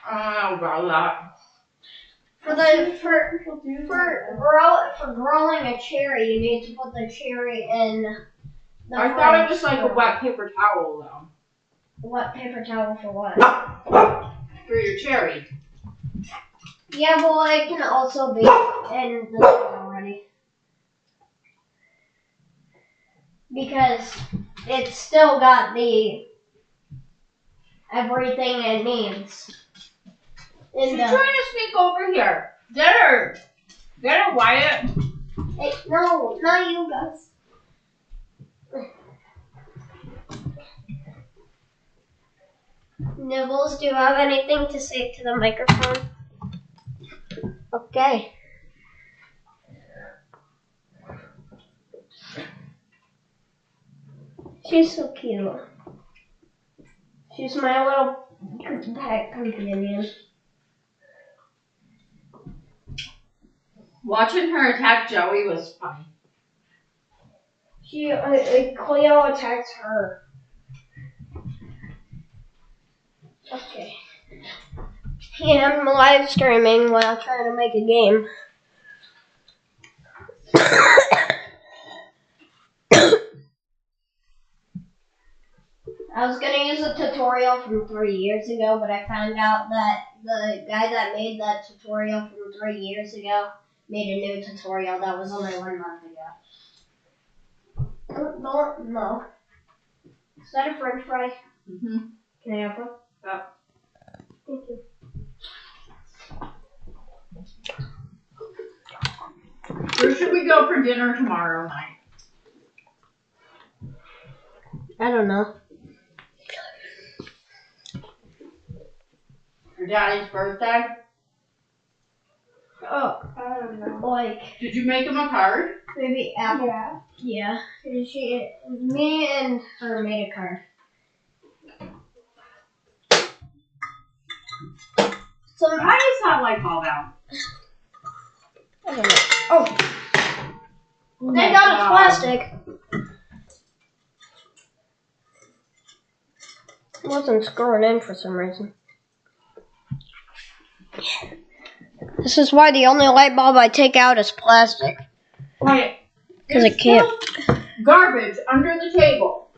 I don't know about that. For growing a cherry, you need to put the cherry in the I thought it fridge was a for- wet paper towel though. What paper towel for what? For your cherry. Yeah, well, it can also be in the store already. Because it's still got the everything it needs. She's In trying the, to sneak over here. Get her, Wyatt. hey, no, not you guys. Nibbles, do you have anything to say to the microphone? Okay. She's so cute. She's my little pet companion. Watching her attack Joey was funny. Cleo attacks her. Okay. Yeah, I'm live streaming while trying to make a game. I was gonna use a tutorial from 3 years ago, but I found out that the guy that made that tutorial from 3 years ago made a new tutorial that was only 1 month ago. No. Is that a French fry? Mm-hmm. Can I have one? Yeah. Thank you. Where should we go for dinner tomorrow night? I don't know. Your daddy's birthday? Oh, I don't know. like Did you make him a card? maybe Apple. Yeah. Me and her made a card. So Why is that light bulb out? I don't know. Oh, thank God it's plastic. It wasn't screwing in for some reason. This is why the only light bulb I take out is plastic. Wait. Because it can't. Garbage under the table.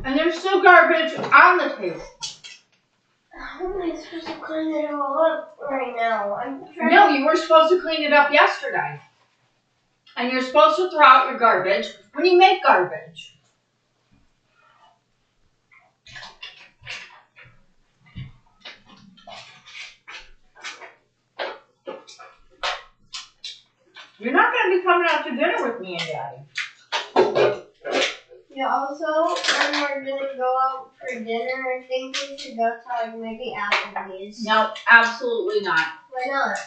And there's still garbage on the table. How am I supposed to clean it all up right now? I'm trying. No, you were supposed to clean it up yesterday. And you're supposed to throw out your garbage when you make garbage. You're not going to be coming out to dinner with me and Daddy. Yeah, also, when we're gonna go out for dinner, I think we should go to like maybe Applebee's. No, absolutely not. Why not?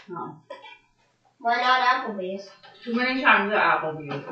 No. Why not Applebee's? Too many times at Applebee's.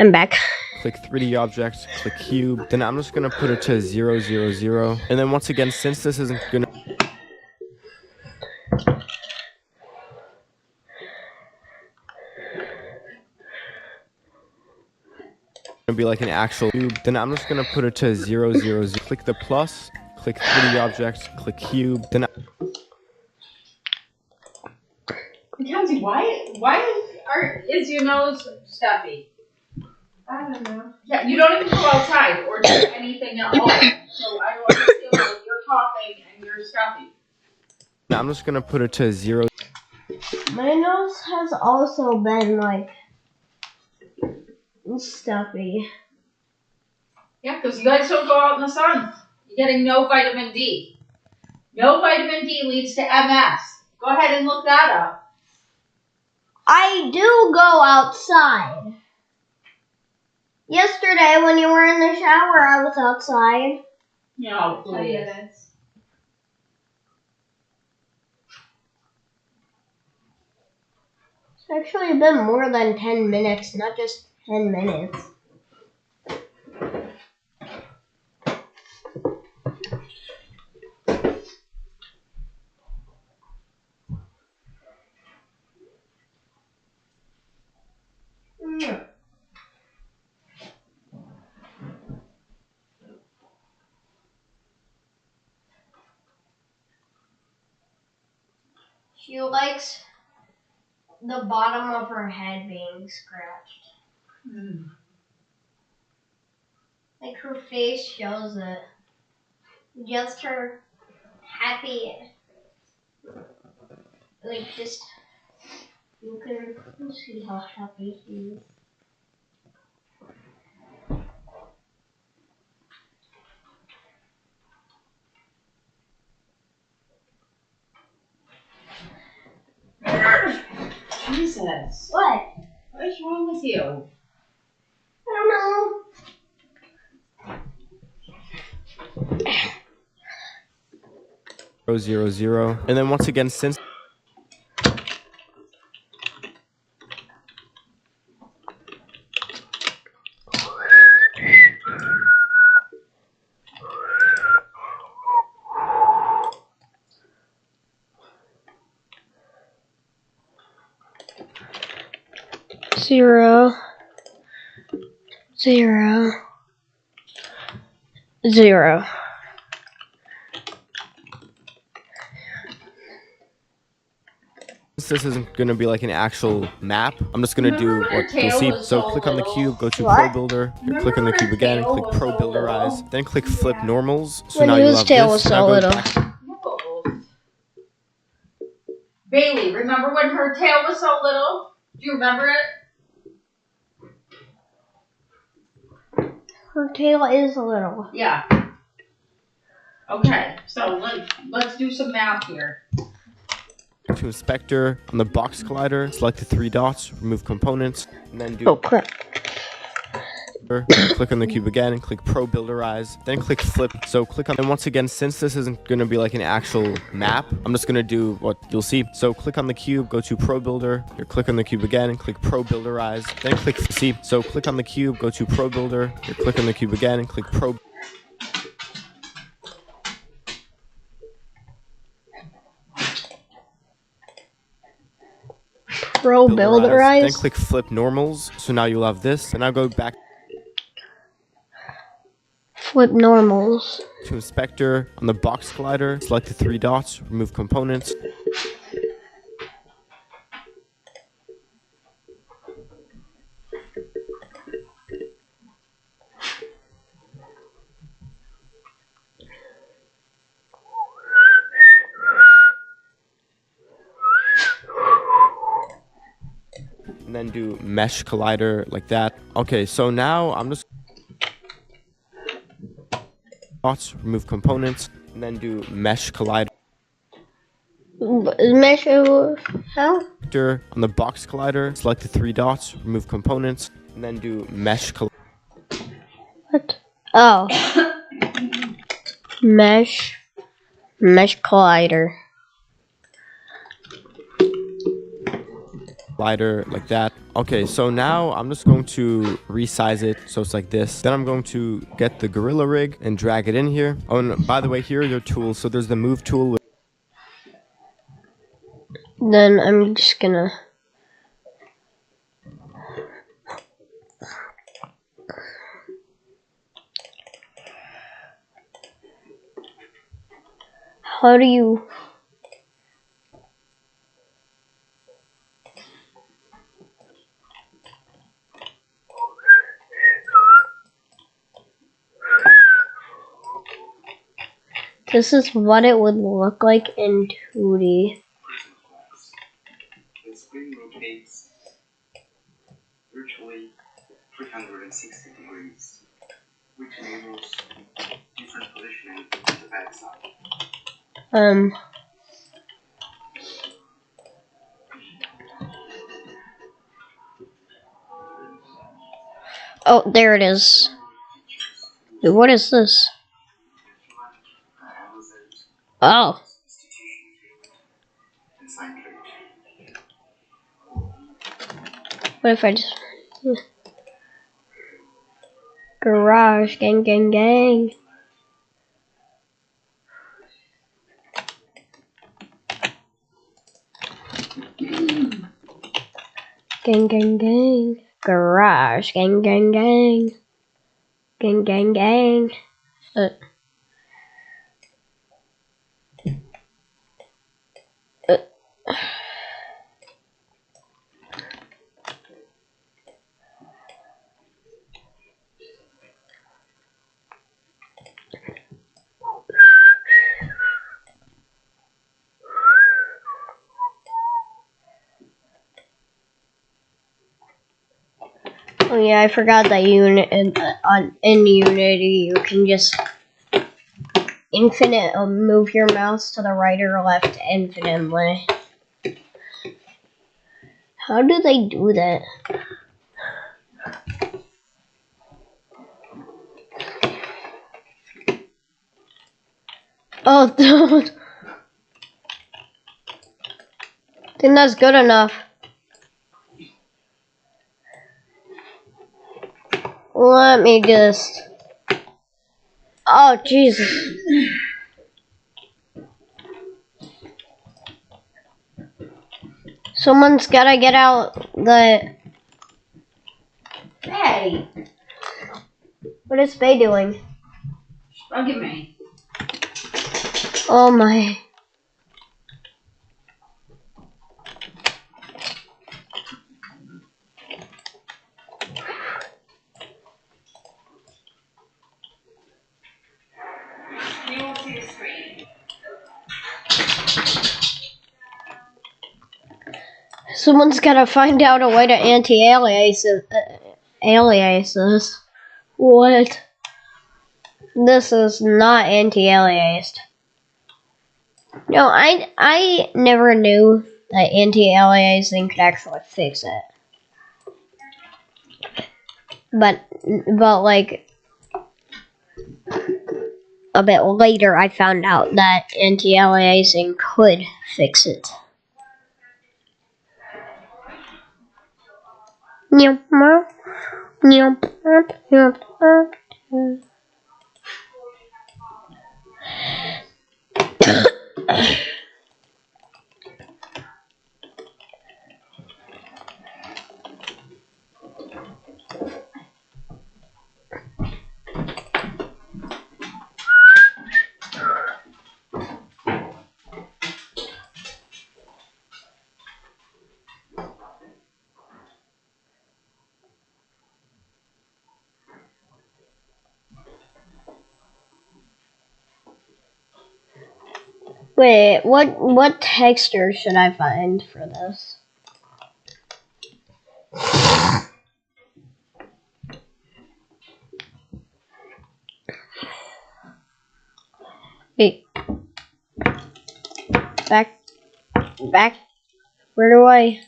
I'm back. Click 3D object, click cube. Then I'm just gonna put it to 0, 0, 0. And then once again, since this isn't gonna be like an actual cube, then I'm just gonna put it to 0, 0, 0. Click the plus, click 3D object, click cube. Then Mackenzie, why is your nose stuffy? I don't know. Yeah, you don't even go outside or do anything at all. So I don't understand why you're coughing and you're stuffy. I'm just gonna put it to 0. My nose has also been like stuffy. Yeah, because you guys don't go out in the sun. You're getting no vitamin D. No vitamin D leads to MS. Go ahead and look that up. I do go outside. Yesterday when you were in the shower, I was outside. No, 10 please. minutes. It's actually been more than 10 minutes, not just 10 minutes. She likes the bottom of her head being scratched. Like her face shows it. Just her happy. Like just you can see how happy she is. Jesus. What? What is wrong with you? I don't know. 000. And then once again, since 0 0 0. this isn't going to be like an actual map, I'm just going to do Remember when what her you'll tail see. was So so click on the little? cube, go to What? Pro Builder, click on the Remember cube her again, tail click was Pro so Builderize, little? then click Flip Yeah. Normals. So When now you'll whose have tail this. was Now so go little? back. No. Bailey, remember when her tail was so little? Do you remember it? Her tail is little. Yeah. Okay, so let's do some math here. To Inspector, on the box collider, select the 3 dots, remove components, and then do Oh crap. click on the cube again, click Pro Builderize, then click Flip. So click on, and once again, since this isn't going to be like an actual map, I'm just going to do what you'll see. So click on the cube, go to Pro Builder, you click on the cube again, and click Pro Builderize, then click C. So click on the cube, go to Pro Builder, you click on the cube again, and click Pro Pro Then Builderize. click Flip Normals. So now you'll have this, and now go back Flip normals. to Inspector, on the box collider, select the 3 dots, remove components, and then do Mesh Collider like that. Okay, so now I'm just dots, remove components, and then do Mesh Collider Measure how? on the box collider, select the 3 dots, remove components, and then do Mesh Collider. What? Oh. Mesh collider. Like that. Okay, so now I'm just going to resize it so it's like this. Then I'm going to get the Gorilla Rig and drag it in here. Oh, and by the way, here are your tools. So there's the Move tool. Then I'm just gonna. How do you? This is what it would look like in 2D. The screen rotates virtually 360 degrees, which enables different positioning on the backside. Oh, there it is. Wait, what is this? Oh. What if I just... Garage, gang, gang, gang. Gang, gang, gang. Garage, gang, gang, gang. Gang, gang, gang. Uh. Oh yeah, I forgot that in Unity you can just move your mouse to the right or left infinitely. How do they do that? Oh, I think that's good enough. Let me just... Oh, Jesus. Someone's gotta get out the... Hey, What is Faye doing? bugging me. Oh my... You won't see the screen. Someone's gotta find out a way to anti-aliases. What? This is not anti-aliased. No, I never knew that anti-aliasing could actually fix it. But like a bit later, I found out that anti-aliasing could fix it. Wait, what texture should I find for this? Wait. Back. Where do I...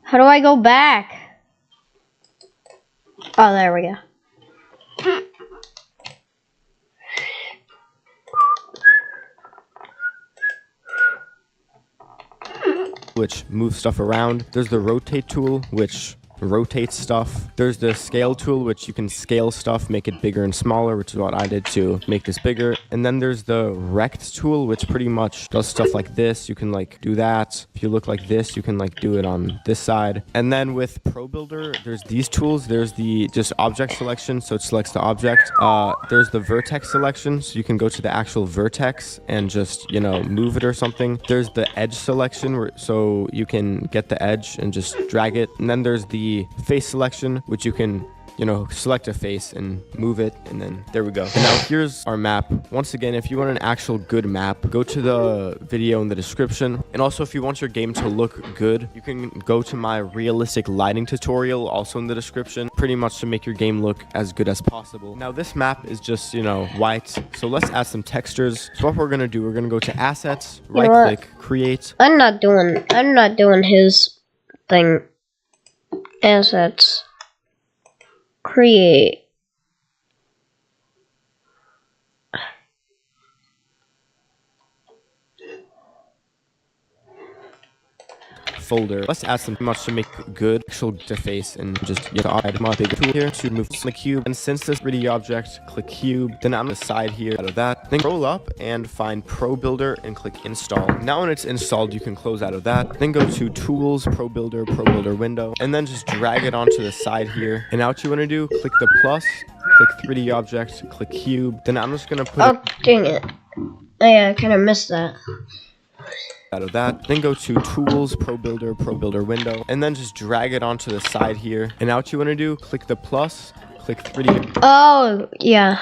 How do I go back? Oh, there we go. Which moves stuff around. There's the rotate tool, which rotates stuff. There's the scale tool, which you can scale stuff, make it bigger and smaller, which is what I did to make this bigger. And then there's the rect tool, which pretty much does stuff like this. You can like do that. If you look like this, you can like do it on this side. And then with Pro Builder, there's these tools. There's the just object selection, so it selects the object. There's the vertex selection, so you can go to the actual vertex and just, you know, move it or something. There's the edge selection, so you can get the edge and just drag it. And then there's the face selection, which you can, you know, select a face and move it, and then there we go. And now here's our map. Once again, if you want an actual good map, go to the video in the description. And also, if you want your game to look good, you can go to my realistic lighting tutorial, also in the description, pretty much to make your game look as good as possible. Now this map is just, you know, white, so let's add some textures. So what we're gonna do, we're gonna go to assets, right click, create. I'm not doing his thing. Assets. Create. Folder. Let's add some much to make good actual interface and just add my big tool here to move the cube. And since this 3D object, click cube. Then on the side here, out of that, then scroll up and find Pro Builder and click install. Now when it's installed, you can close out of that. Then go to tools, Pro Builder window, and then just drag it onto the side here. And now what you want to do, click the plus, click 3D object, click cube. Then I'm just gonna put dang it. Yeah, I kind of missed that. Out of that, then go to tools, Pro Builder window, and then just drag it onto the side here. And now what you want to do, click the plus, click 3D. Oh, yeah.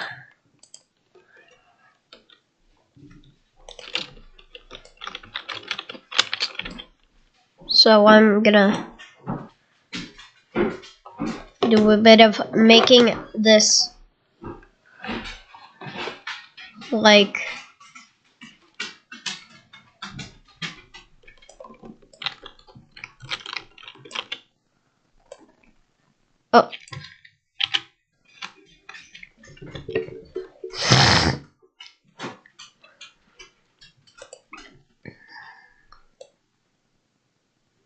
So I'm gonna do a bit of making this like oh.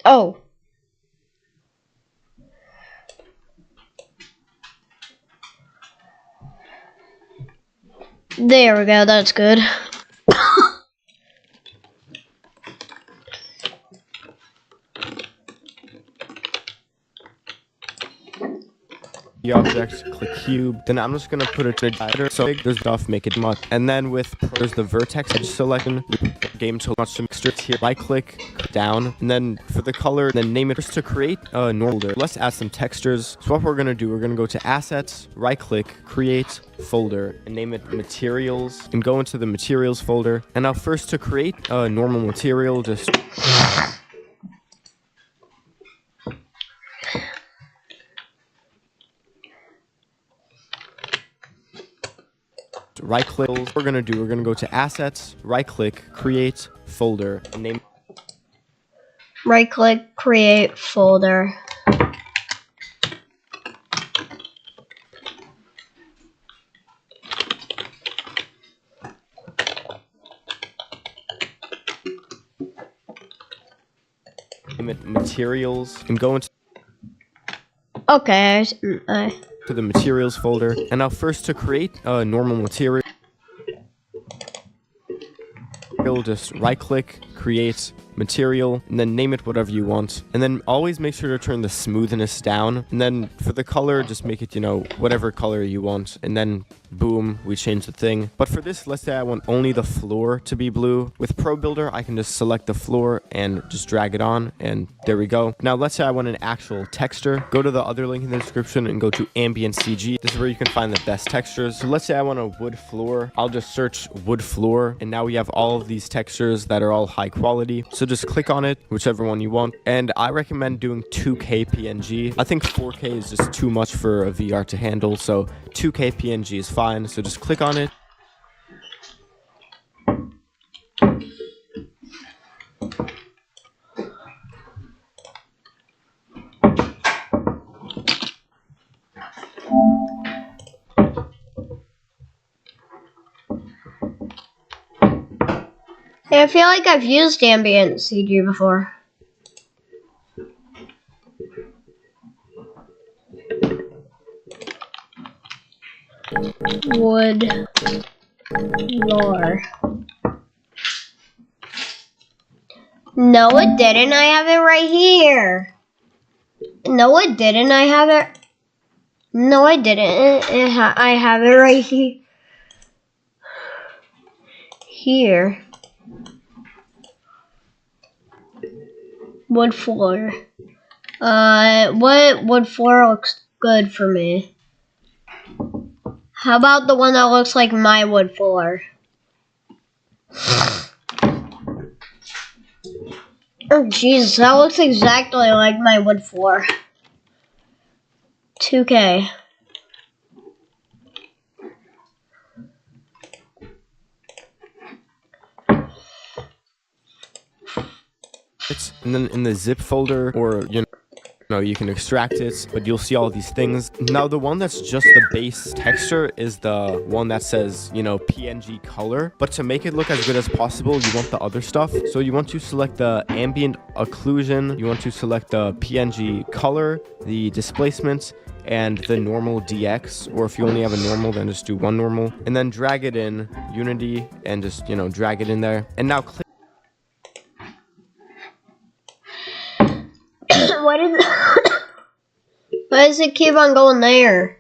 Oh. There we go, that's good. The object, click cube, then I'm just gonna put it to a divider so big, there's stuff, make it much. And then with there's the vertex edge selection, game tool much to mixture here, right click, down, and then for the color, then name it first to create a normal folder. Let's add some textures. So what we're gonna do, we're gonna go to assets, right click, create folder, and name it materials, and go into the materials folder. And now first to create a normal material, just right click. What we're gonna do, we're gonna go to assets, right click, create folder, and name Right click, create folder. it materials, and go into Okay, to the materials folder. And now first to create a normal material, just right click, create material, and then name it whatever you want. And then always make sure to turn the smoothness down. And then for the color, just make it, you know, whatever color you want. And then boom, we change the thing. But for this, let's say I want only the floor to be blue. With Pro Builder, I can just select the floor and just drag it on, and there we go. Now let's say I want an actual texture. Go to the other link in the description and go to Ambient CG. This is where you can find the best textures. So let's say I want a wood floor. I'll just search wood floor, and now we have all of these textures that are all high quality. So just click on it, whichever one you want. And I recommend doing 2K PNG. I think 4K is just too much for a VR to handle, so 2K PNG is fine. So just click on it. Hey, I feel like I've used Ambient CG before. Wood floor. No, it didn't. I have it right here. No, it didn't. I have it. No, I didn't. I have it right here. Wood floor. What wood floor looks good for me? How about the one that looks like my wood floor? Oh, Jesus, that looks exactly like my wood floor. 2K. And then in the zip folder, or you know, you can extract it, but you'll see all these things. Now the one that's just the base texture is the one that says, you know, PNG color. But to make it look as good as possible, you want the other stuff. So you want to select the ambient occlusion, you want to select the PNG color, the displacement, and the normal DX, or if you only have a normal, then just do one normal, and then drag it in Unity and just, you know, drag it in there. And now click. Why does it keep on going there?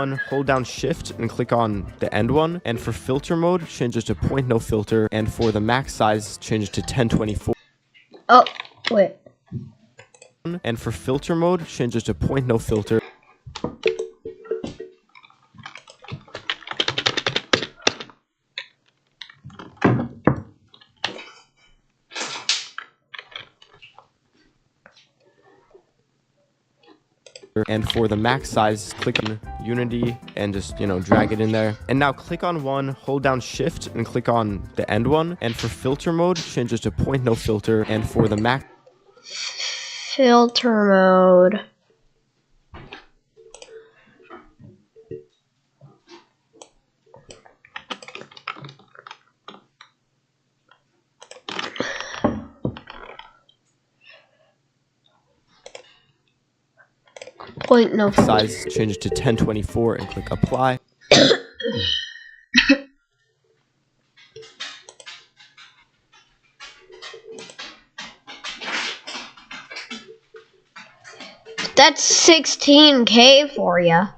one, hold down shift and click on the end one. And for filter mode, change it to point no filter. And for the max size, change it to 1024. Oh, wait. And for filter mode, change it to point no filter. And for the max size, click on Unity and just, drag it in there. And now click on one, hold down shift and click on the end one. And for filter mode, change it to point no filter. And for the max Filter mode. Point no size, change it to 1024 and click apply. That's 16K for ya.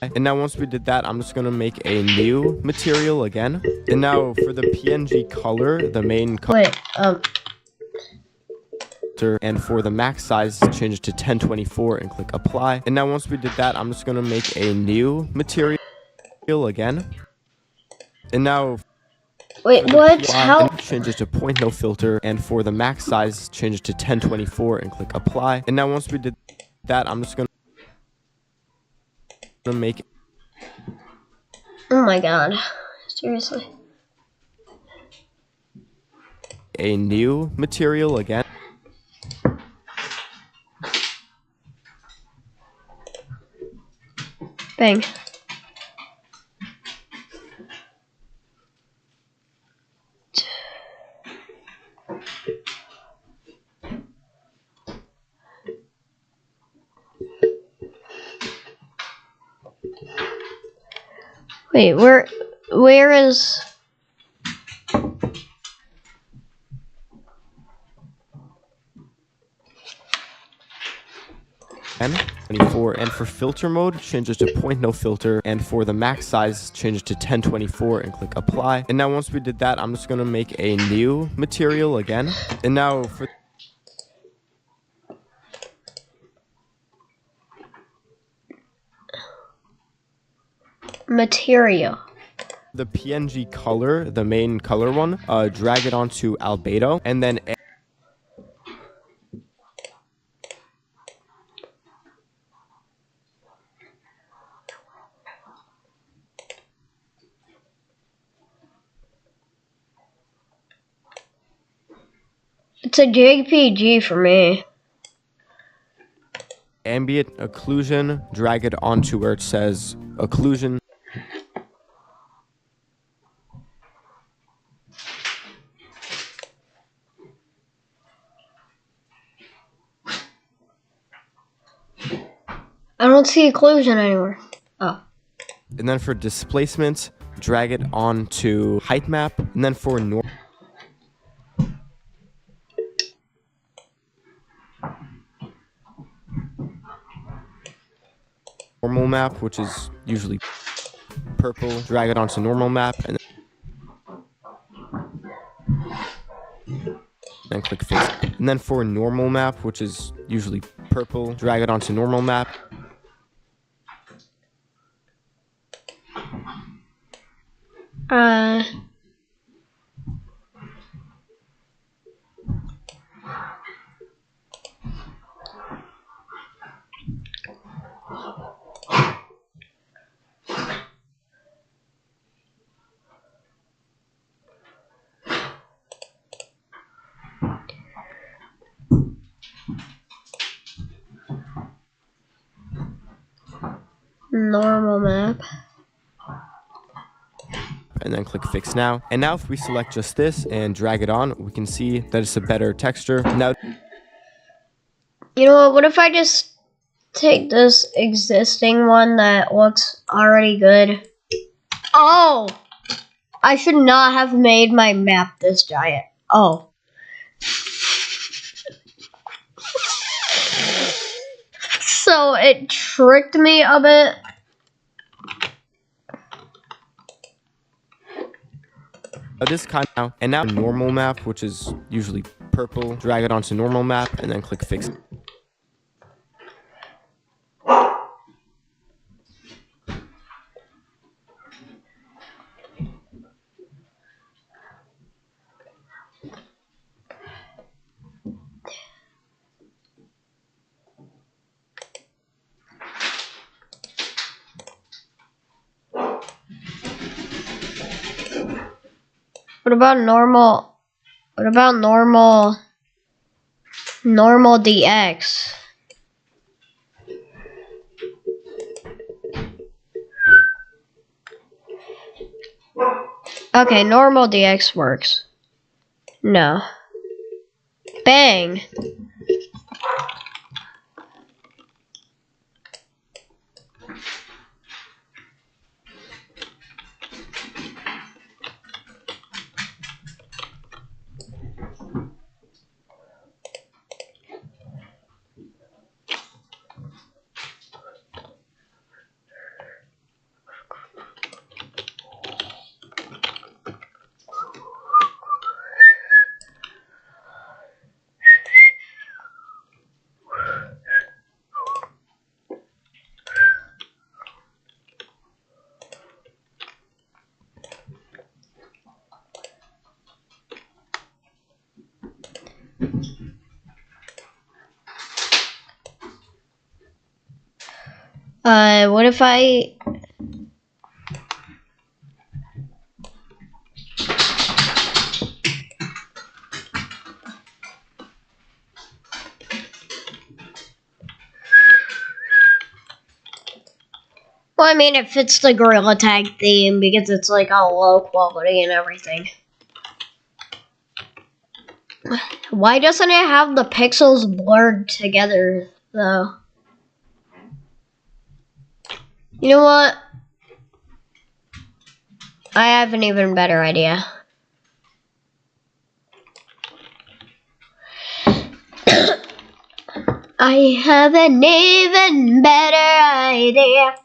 And now once we did that, I'm just going to make a new material again. And now for the PNG color, the main color. Wait, And for the max size, change it to 1024 and click apply. And now once we did that, I'm just going to make a new material again. And now wait, what? How? Change it to point no filter. And for the max size, change it to 1024 and click apply. And now once we did that, I'm just going to make Oh my god. Seriously. a new material again. Bang. Wait, where is... And 24. And for filter mode, change it to point no filter. And for the max size, change it to 1024 and click apply. And now once we did that, I'm just going to make a new material again. And now for material. the PNG color, the main color one, drag it onto Albedo and then It's a JPG for me. ambient occlusion, drag it onto where it says occlusion. I don't see occlusion anywhere. Oh. And then for displacement, drag it onto height map. And then for normal map, which is usually purple, drag it onto normal map and then click fix. And then for normal map, which is usually purple, drag it onto normal map. Normal map. And then click fix now. And now if we select just this and drag it on, we can see that it's a better texture. Now, You know what if I just take this existing one that looks already good? Oh! I should not have made my map this giant. Oh. So it tricked me a bit. This kind of and now normal map, which is usually purple. Drag it onto normal map and then click fix. What about normal? What about normal DX? Okay, normal DX works. No. Bang. What if I... Well, I mean, it fits the Gorilla Tag theme because it's like all low quality and everything. Why doesn't it have the pixels blurred together, though? You know what? I have an even better idea. I have an even better idea.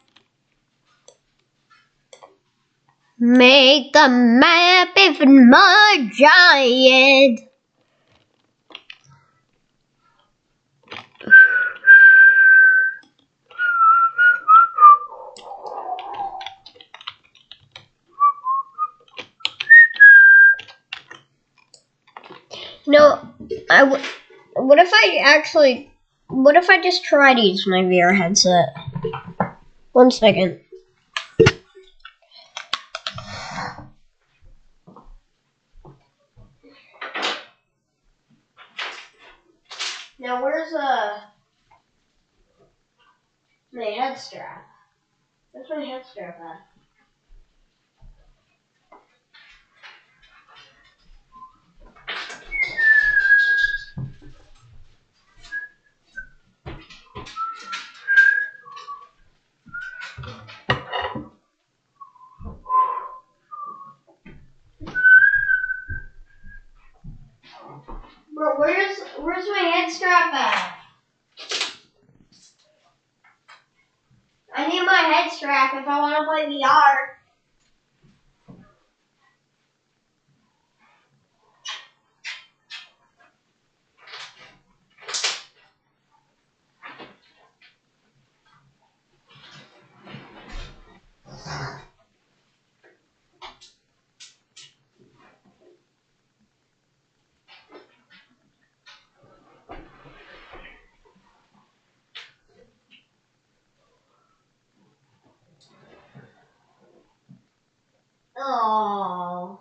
Make the map even more giant. No, what if I just try to use my VR headset? 1 second. Now where's my head strap? Where's my head strap at? Bro, where's my head strap at? I need my head strap if I want to play VR. Oh.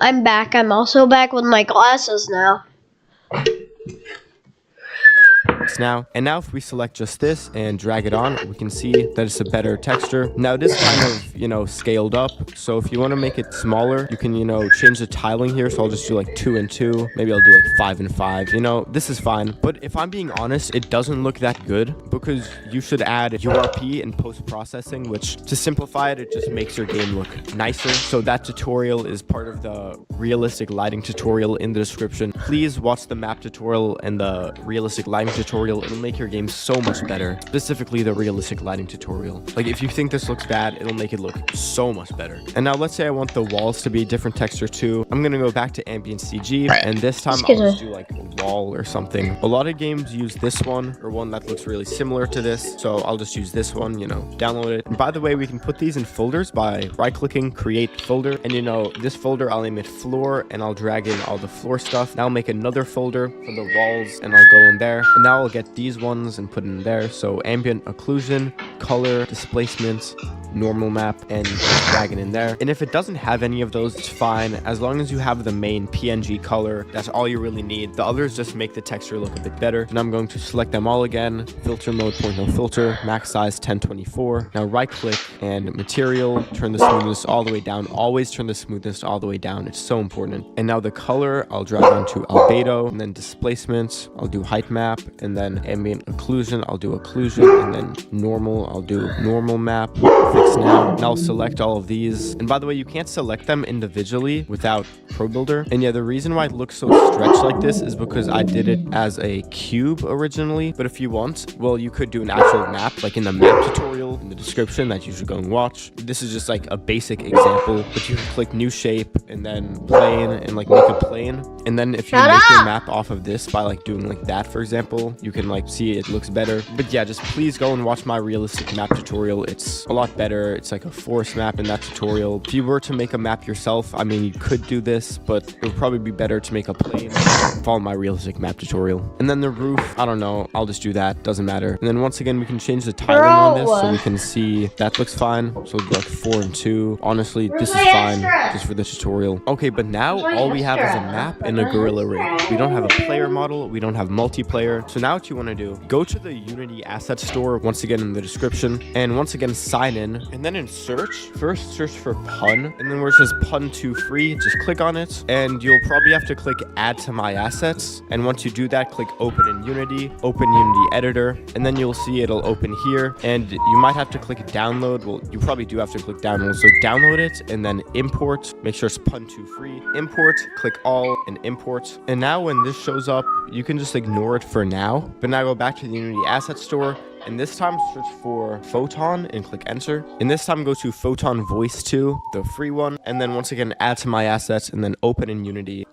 I'm back. I'm also back with my glasses now. Now, and now if we select just this and drag it on, we can see that it's a better texture. Now it is kind of, you know, scaled up. So if you want to make it smaller, you can, you know, change the tiling here. So I'll just do like 2 and 2. Maybe I'll do like 5 and 5. You know, this is fine. But if I'm being honest, it doesn't look that good because you should add URP and post-processing, which to simplify it, it just makes your game look nicer. So that tutorial is part of the realistic lighting tutorial in the description. Please watch the map tutorial and the realistic lighting tutorial. It'll make your game so much better, specifically the realistic lighting tutorial. Like if you think this looks bad, it'll make it look so much better. And now let's say I want the walls to be a different texture too. I'm gonna go back to ambient CG, and this time I'll just do like a wall or something. A lot of games use this one or one that looks really similar to this, so I'll just use this one, you know, download it. And by the way, we can put these in folders by right-clicking create folder, and you know, this folder I'll name it floor, and I'll drag in all the floor stuff. Now I'll make another folder for the walls, and I'll go in there, and now I'll get these ones and put in there. So ambient occlusion, color, displacement, normal map, and drag it in there. And if it doesn't have any of those, it's fine. As long as you have the main PNG color, that's all you really need. The others just make the texture look a bit better. And I'm going to select them all again. Filter mode, point no filter, max size 1024. Now right click and material, turn the smoothness all the way down. Always turn the smoothness all the way down. It's so important. And now the color, I'll drag onto albedo, and then displacement, I'll do height map, and then ambient occlusion, I'll do occlusion, and then normal, I'll do normal map. Fix now. And I'll select all of these. And by the way, you can't select them individually without ProBuilder. And yeah, the reason why it looks so stretched like this is because I did it as a cube originally. But if you want, well, you could do an actual map, like in the map tutorial in the description that you should go and watch. This is just like a basic example, but you can click new shape and then plane and like make a plane. And then if you make your map off of this by like doing like that, for example, you can like see it looks better. But yeah, just please go and watch my realistic map tutorial. It's a lot better. It's like a forest map in that tutorial. If you were to make a map yourself, I mean, you could do this, but it would probably be better to make a plane. Follow my realistic map tutorial. And then the roof, I don't know, I'll just do that, doesn't matter. And then once again, we can change the tiling on this so we can see that looks fine. So we'll do like 4 and 2. Honestly, this is fine just for the tutorial. Okay, but now all we have is a map and a gorilla rig. We don't have a player model, we don't have multiplayer. So now what you want to do, go to the Unity asset store, once again in the description, and once again sign in, and then in search, first search for pun, and then where it says pun2 free, just click on it, and you'll probably have to click add to my assets. And once you do that, click open in Unity, open Unity editor, and then you'll see it'll open here, and you might have to click download. Well, you probably do have to click download, so download it and then import, make sure it's pun2 free, import, click all and import. And now when this shows up, you can just ignore it for now, but now go back to the Unity asset store, and this time search for Photon and click enter. And this time go to Photon Voice 2, the free one. And then once again, add to my assets and then open in Unity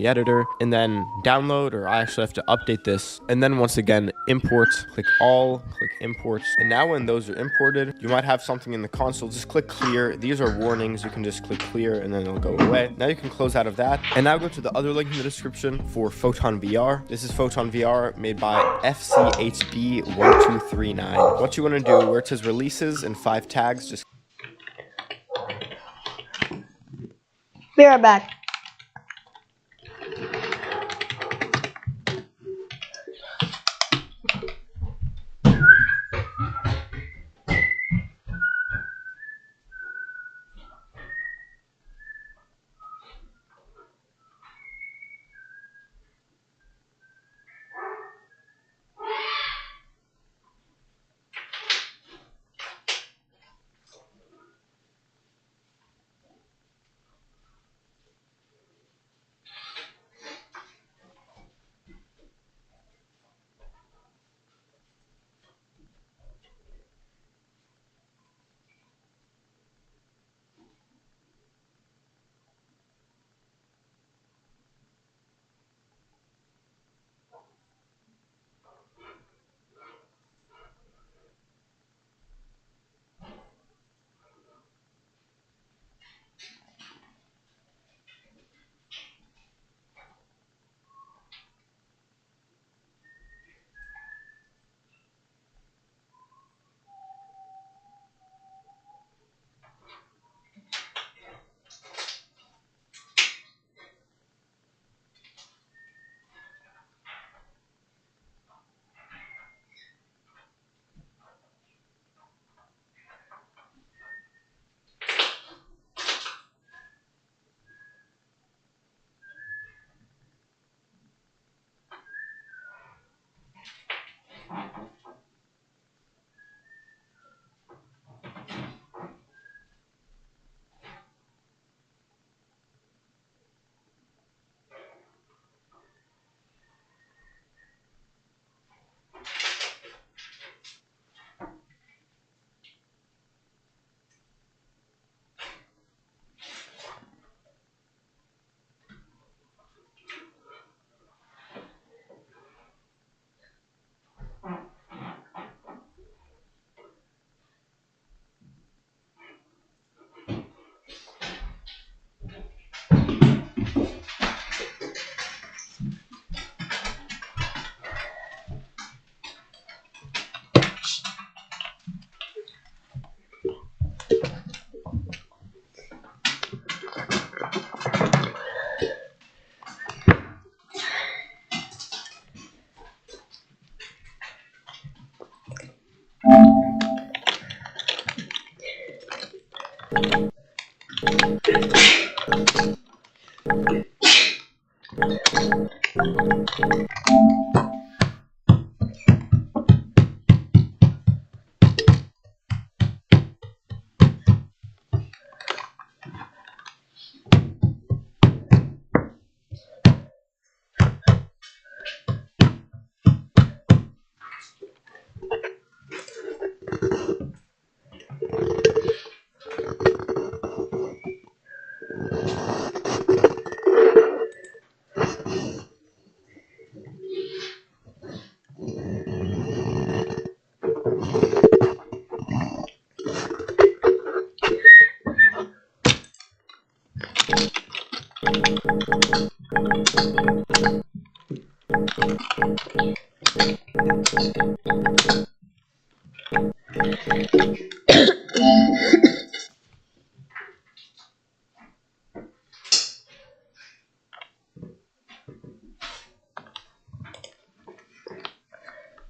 editor, and then download, or I actually have to update this. And then once again, import, click all, click import. And now when those are imported, you might have something in the console. Just click clear. These are warnings. You can just click clear and then it'll go away. Now you can close out of that. And now go to the other link in the description for Photon VR. This is Photon VR made by FCHB1239. What you want to do, where it says releases and 5 tags, just Be right back.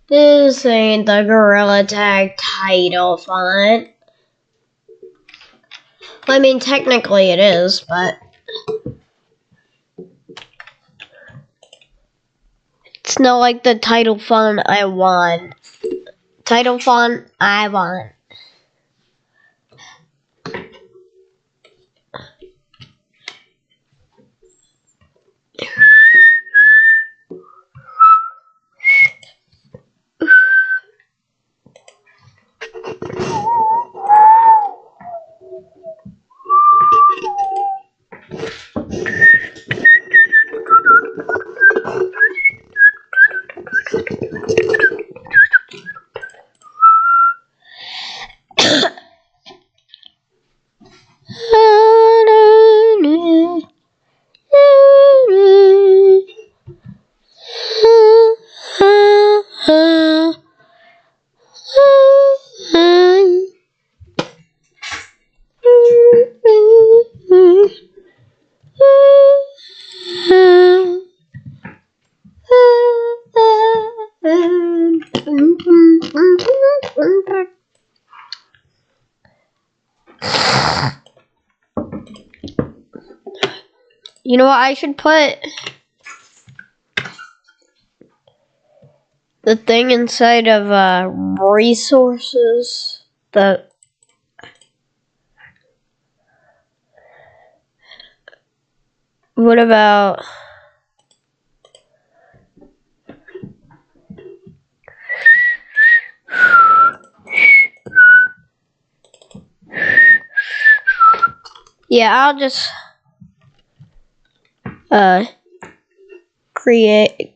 This ain't the Gorilla Tag title font. I mean, technically it is, but it's not like the title font I want. Title font I want. You know what? I should put the thing inside of resources. What about I'll just create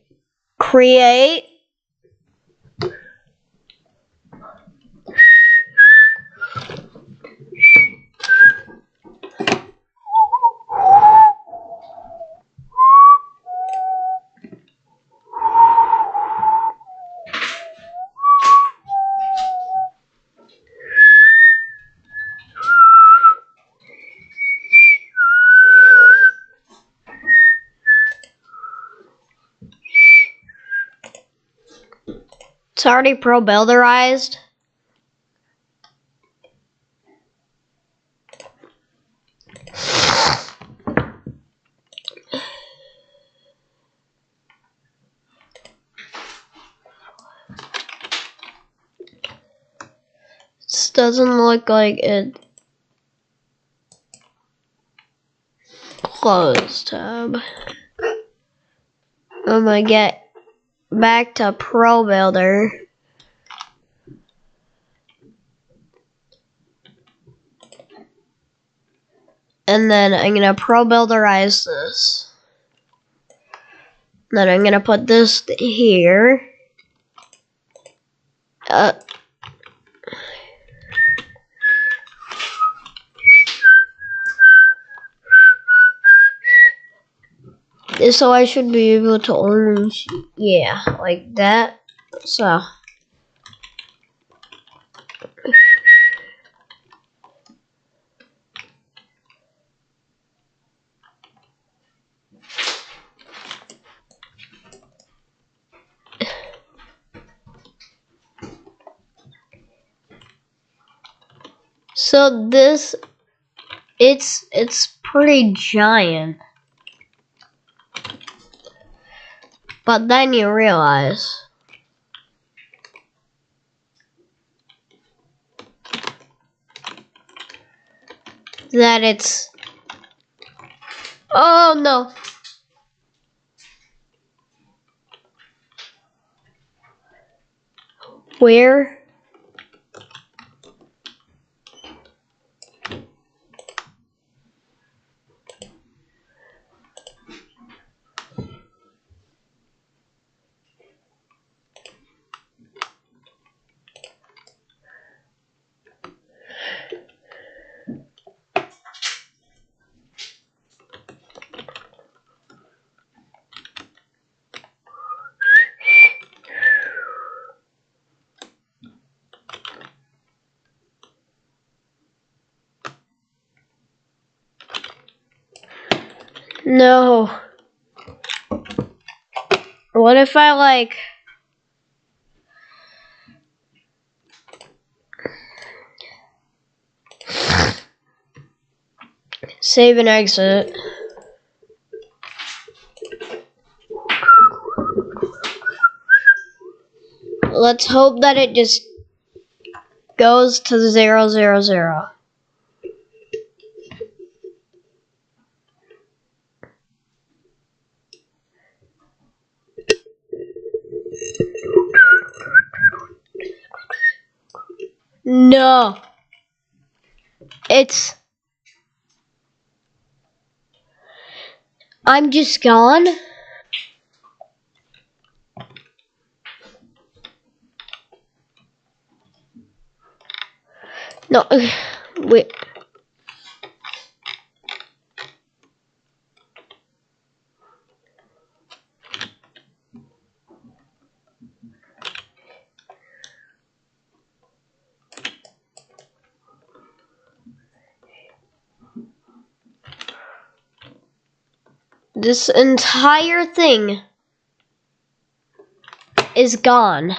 it's already pro builderized. This doesn't look like it. Close tab. I'm gonna get back to Pro Builder. And then I'm gonna Pro Builderize this. Then I'm gonna put this here. So I should be able to only, yeah, like that. So. So this, it's pretty giant. But then you realize that it's... Oh no! Where? No. What if I like... Save and exit. Let's hope that it just goes to 0, 0, 0. No. It's... I'm just gone. No, wait. This entire thing is gone.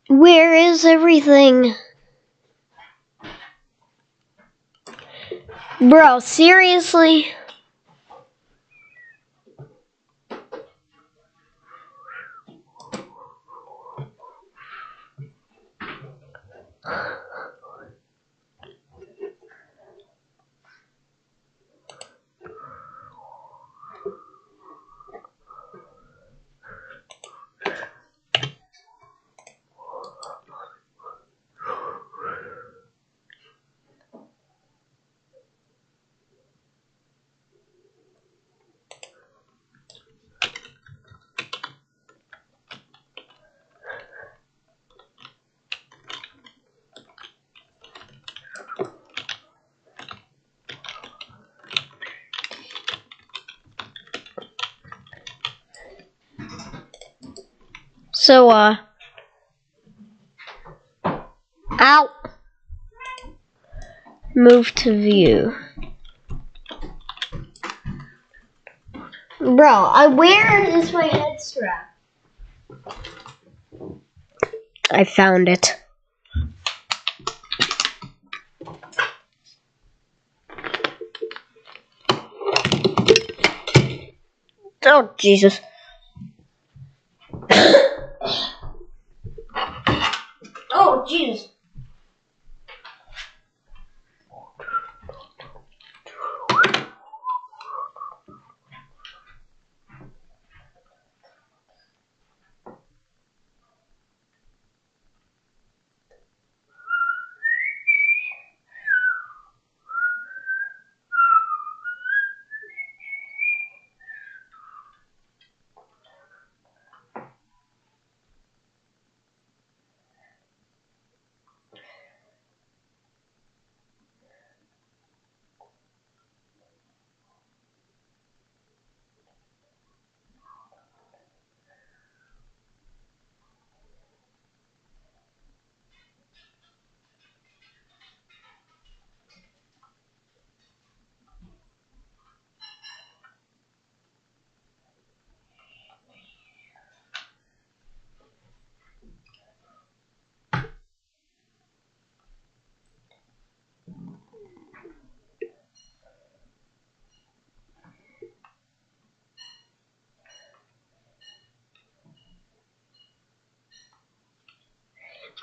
Where is everything? Bro, seriously? So, ow! Move to view. Bro, where is my head strap? I found it. Oh, Jesus. Oh, Jesus.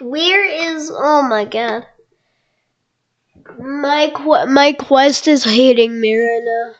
Where is? Oh my god. My quest is hating me right now.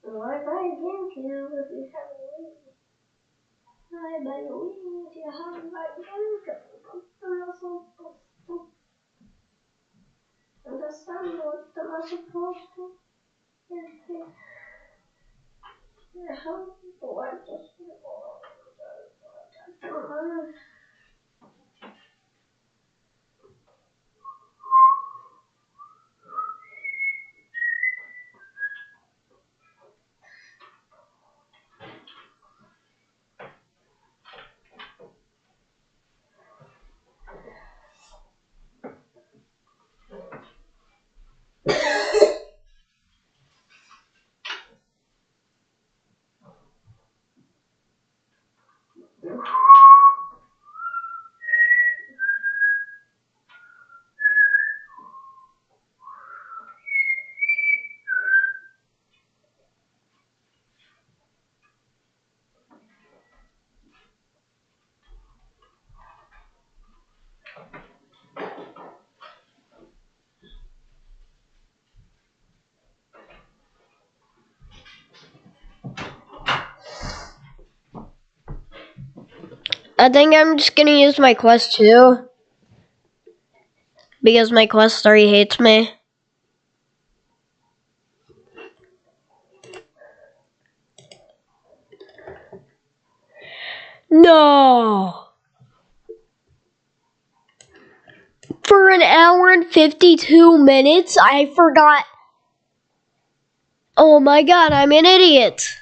Why buy a GameCube if you have a Wii? Why buy a Wii if you haven't bought a GameCube? Understand what am I supposed to? How do I just I don't know. I think I'm just gonna use my quest 2. Because my quest 3 hates me. No! For an hour and 52 minutes, I forgot. Oh my god, I'm an idiot.